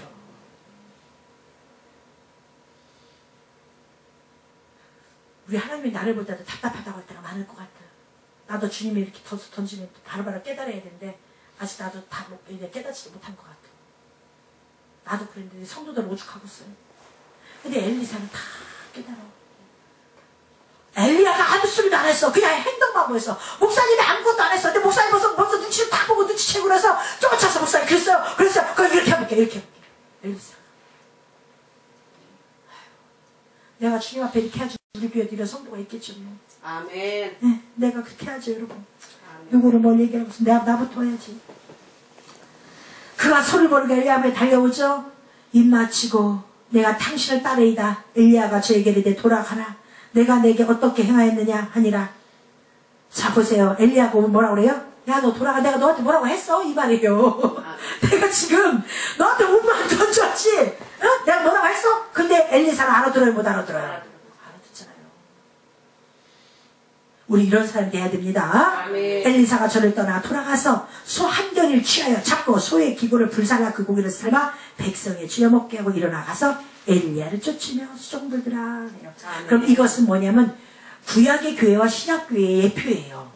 우리 하나님이 나를 볼 때도 답답하다고 할 때가 많을 것 같아. 나도 주님이 이렇게 던지면 바로바로 깨달아야 되는데 아직 나도 다 깨닫지도 못한 것 같아. 나도 그랬는데 성도들 오죽하고 있어요. 근데 엘리사는 다 깨달아. 엘리야가 아무 소리도 안 했어. 그냥 행동만 보였어. 목사님이 아무것도 안 했어. 근데 목사님 벌써 눈치를 다 보고 눈치채고 나서 쫓아서 목사님 그랬어요. 그럼 이렇게 해볼게. 이렇게 해볼게. 엘리사. 내가 주님 앞에 이렇게 해야지. 우리 교회에 이런 성도가 있겠죠. 뭐. 아멘. 네, 내가 그렇게 해야지 여러분. 아멘. 누구를 뭘 얘기하고 있어. 나부터 해야지. 그가 손을 버리고 엘리야 앞에 달려오죠. 입 맞추고 내가 당신을 따르이다. 엘리야가 저에게 이르되 돌아가라. 내가 내게 어떻게 행하였느냐 하니라. 자 보세요. 엘리야가 오면 뭐라고 그래요? 야 너 돌아가. 내가 너한테 뭐라고 했어? 이 말이에요. 내가 지금 너한테 옷만 던졌지. 어? 내가 뭐라고 했어? 근데 엘리사는 알아들어요? 못 알아들어요? 알아듣잖아요. 우리 이런 사람이 돼야 됩니다. 아멘. 엘리사가 저를 떠나 돌아가서 소 한 덩이를 취하여 잡고 소의 기구를 불살라 그 고기를 삶아 백성에 쥐어 먹게 하고 일어나가서 엘리야를 쫓으며 수종들더라. 그럼 이것은 뭐냐면 구약의 교회와 신약교회의 예표예요.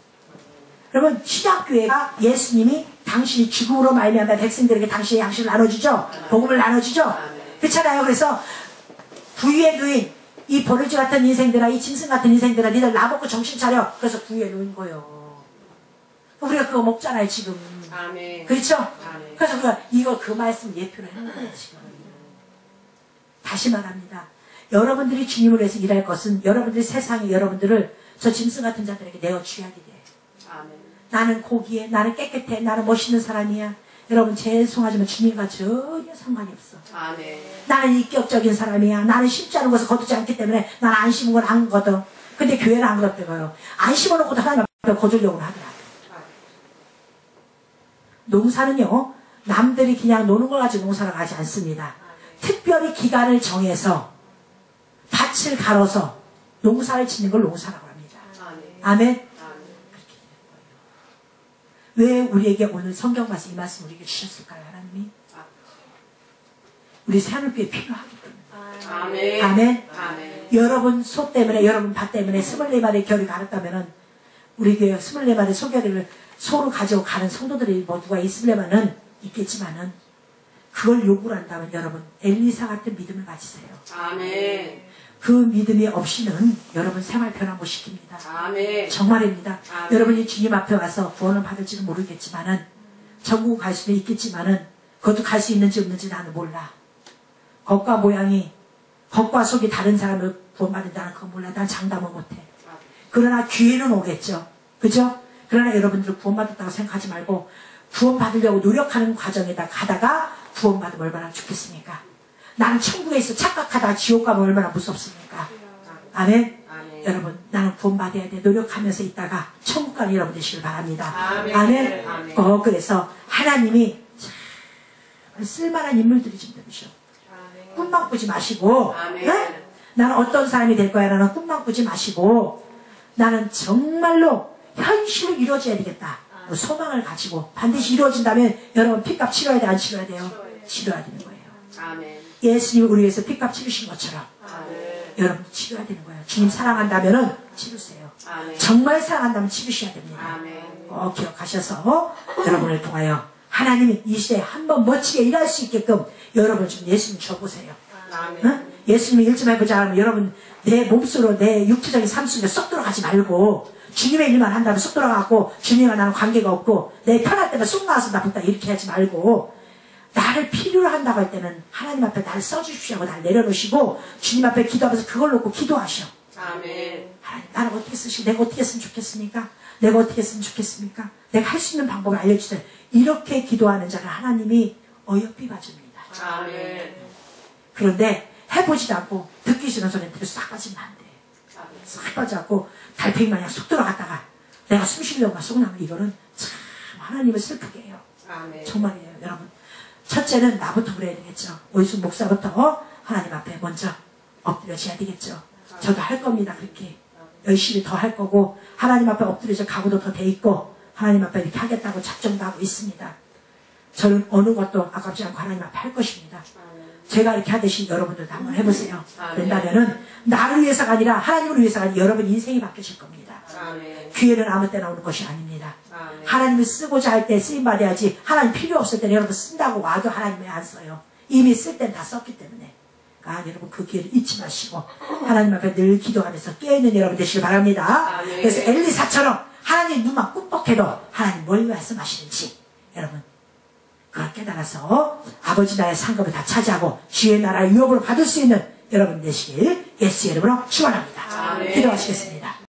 그러면 신약교회가 예수님이 당신이 죽음으로 말미암아 백성들에게 당신의 양식을 나눠주죠. 복음을 나눠주죠. 그렇잖아요. 그래서 구유에 누인 이 버르지 같은 인생들아, 이 짐승 같은 인생들아, 니들 나먹고 정신 차려. 그래서 구유에 누인 거예요. 우리가 그거 먹잖아요 지금. 아멘. 그렇죠? 아멘. 그래서 우리가 이거 그 말씀 예표를 하는 거예요 지금. 다시 말합니다. 여러분들이 주님을 위해서 일할 것은 여러분들이 세상에 여러분들을 저 짐승 같은 자들에게 내어 취하게 돼. 아멘. 나는 고귀해, 나는 깨끗해, 나는 멋있는 사람이야. 여러분 죄송하지만 주님과 전혀 상관이 없어. 아멘. 나는 인격적인 사람이야. 나는 심지 않은 것을 거두지 않기 때문에 나는 안 심은 건 안 거둬. 근데 교회는 안 그렇대요. 안 심어놓고도 하나님 앞에 거두려고 하더라. 농사는요, 남들이 그냥 노는 걸 가지고 농사를 하지 않습니다. 특별히 기간을 정해서 밭을 갈아서 농사를 짓는 걸 농사라고 합니다. 아멘. 왜 우리에게 오늘 성경 말씀 이 말씀 우리에게 주셨을까요, 하나님이? 우리 새하늘교회 필요하기 때문에. 아멘. 아멘. 아멘. 여러분 소 때문에, 여러분 밭 때문에 24마리 결이 갈았다면은 우리 교회 24마리 소결을 소로 가지고 가는 성도들이 뭐 누가 있으려면은 있겠지만은 그걸 요구를 한다면 여러분 엘리사 같은 믿음을 가지세요. 아멘. 그 믿음이 없이는 여러분 생활 변화 못 시킵니다. 아멘. 정말입니다. 아멘. 여러분이 주님 앞에 와서 구원을 받을지는 모르겠지만은 전국 갈 수는 있겠지만은 그것도 갈 수 있는지 없는지 나는 몰라. 겉과 모양이 겉과 속이 다른 사람을 구원받는다는 그건 몰라. 난 장담은 못해. 그러나 기회는 오겠죠. 그죠? 그러나 여러분들 구원받았다고 생각하지 말고 구원받으려고 노력하는 과정에다 가다가 구원받으면 얼마나 좋겠습니까? 나는 천국에 있어 착각하다가 지옥 가면 얼마나 무섭습니까? 아멘? 아멘. 여러분 나는 구원받아야 돼. 노력하면서 있다가 천국 가는 여러분 되시길 바랍니다. 아멘. 아멘? 아멘. 그래서 하나님이 참 쓸만한 인물들이 좀 되셔. 꿈만 꾸지 마시고 아멘. 네? 나는 어떤 사람이 될 거야 라는 꿈만 꾸지 마시고 나는 정말로 현실로 이루어져야 되겠다 소망을 가지고 반드시 이루어진다면 여러분 핏값 치러야 돼, 안 치러야 돼요? 치러야 되는 거예요. 아멘. 예수님이 우리 위해서 핏값 치르신 것처럼 아멘. 여러분 치러야 되는 거예요. 주님 사랑한다면 치르세요. 아멘. 정말 사랑한다면 치르셔야 됩니다. 아멘. 기억하셔서 여러분을 통하여 하나님이 이 시대에 한번 멋지게 일할 수 있게끔 여러분 좀 예수님 줘보세요. 아멘. 응? 예수님이 일 좀 해보자 하면 여러분 내 몸속으로 내 육체적인 삶 속에 쏙 들어가지 말고 주님의 일만 한다면 쏙 들어가고 주님과 나는 관계가 없고 내 편할 때만 쏙 나와서 나쁘다 이렇게 하지 말고 나를 필요로 한다고 할 때는 하나님 앞에 나를 써주십시오 하고 나를 내려놓으시고 주님 앞에 기도하면서 그걸 놓고 기도하셔. 아멘. 하나님 나를 어떻게 쓰시고 내가 어떻게 했으면 좋겠습니까? 내가 어떻게 했으면 좋겠습니까? 내가 할 수 있는 방법을 알려주세요. 이렇게 기도하는 자를 하나님이 어여삐 봐줍니다. 아멘. 그런데 해보지도 않고 듣기 싫은 소리는 뒤로 싹 빠지면 안 돼. 싹 빠져갖고 달팽이 마냥 쏙 들어갔다가 내가 숨 쉬려고 쏙 나면 이거는 참 하나님을 슬프게 해요. 아멘. 정말이에요 여러분. 첫째는 나부터 그래야 되겠죠. 오이순 목사부터 하나님 앞에 먼저 엎드려져야 되겠죠. 저도 할 겁니다. 그렇게 열심히 더 할 거고 하나님 앞에 엎드려져 각오도 더 돼 있고 하나님 앞에 이렇게 하겠다고 작정도 하고 있습니다. 저는 어느 것도 아깝지 않고 하나님 앞에 할 것입니다. 제가 이렇게 하듯이 여러분들도 한번 해보세요. 그런다면은 나를 위해서가 아니라 하나님을 위해서가 아니라 여러분 인생이 바뀌실 겁니다. 아멘. 기회는 아무 때나 오는 것이 아닙니다. 아멘. 하나님을 쓰고자 할 때 쓰임 받아야지 하나님 필요 없을 때는 여러분 쓴다고 와도 하나님이 안 써요. 이미 쓸 땐 다 썼기 때문에. 여러분 그 기회를 잊지 마시고 하나님 앞에 늘 기도하면서 깨어있는 여러분 되시길 바랍니다. 아멘. 그래서 엘리사처럼 하나님 눈만 꿈뻑해도 하나님 뭘 말씀하시는지 여러분 그걸 깨달아서 아버지 나라의 상급을 다 차지하고 주의 나라의 유업으로 받을 수 있는 여러분 되시길 예수의 이름으로 축원합니다. 아멘. 기도하시겠습니다.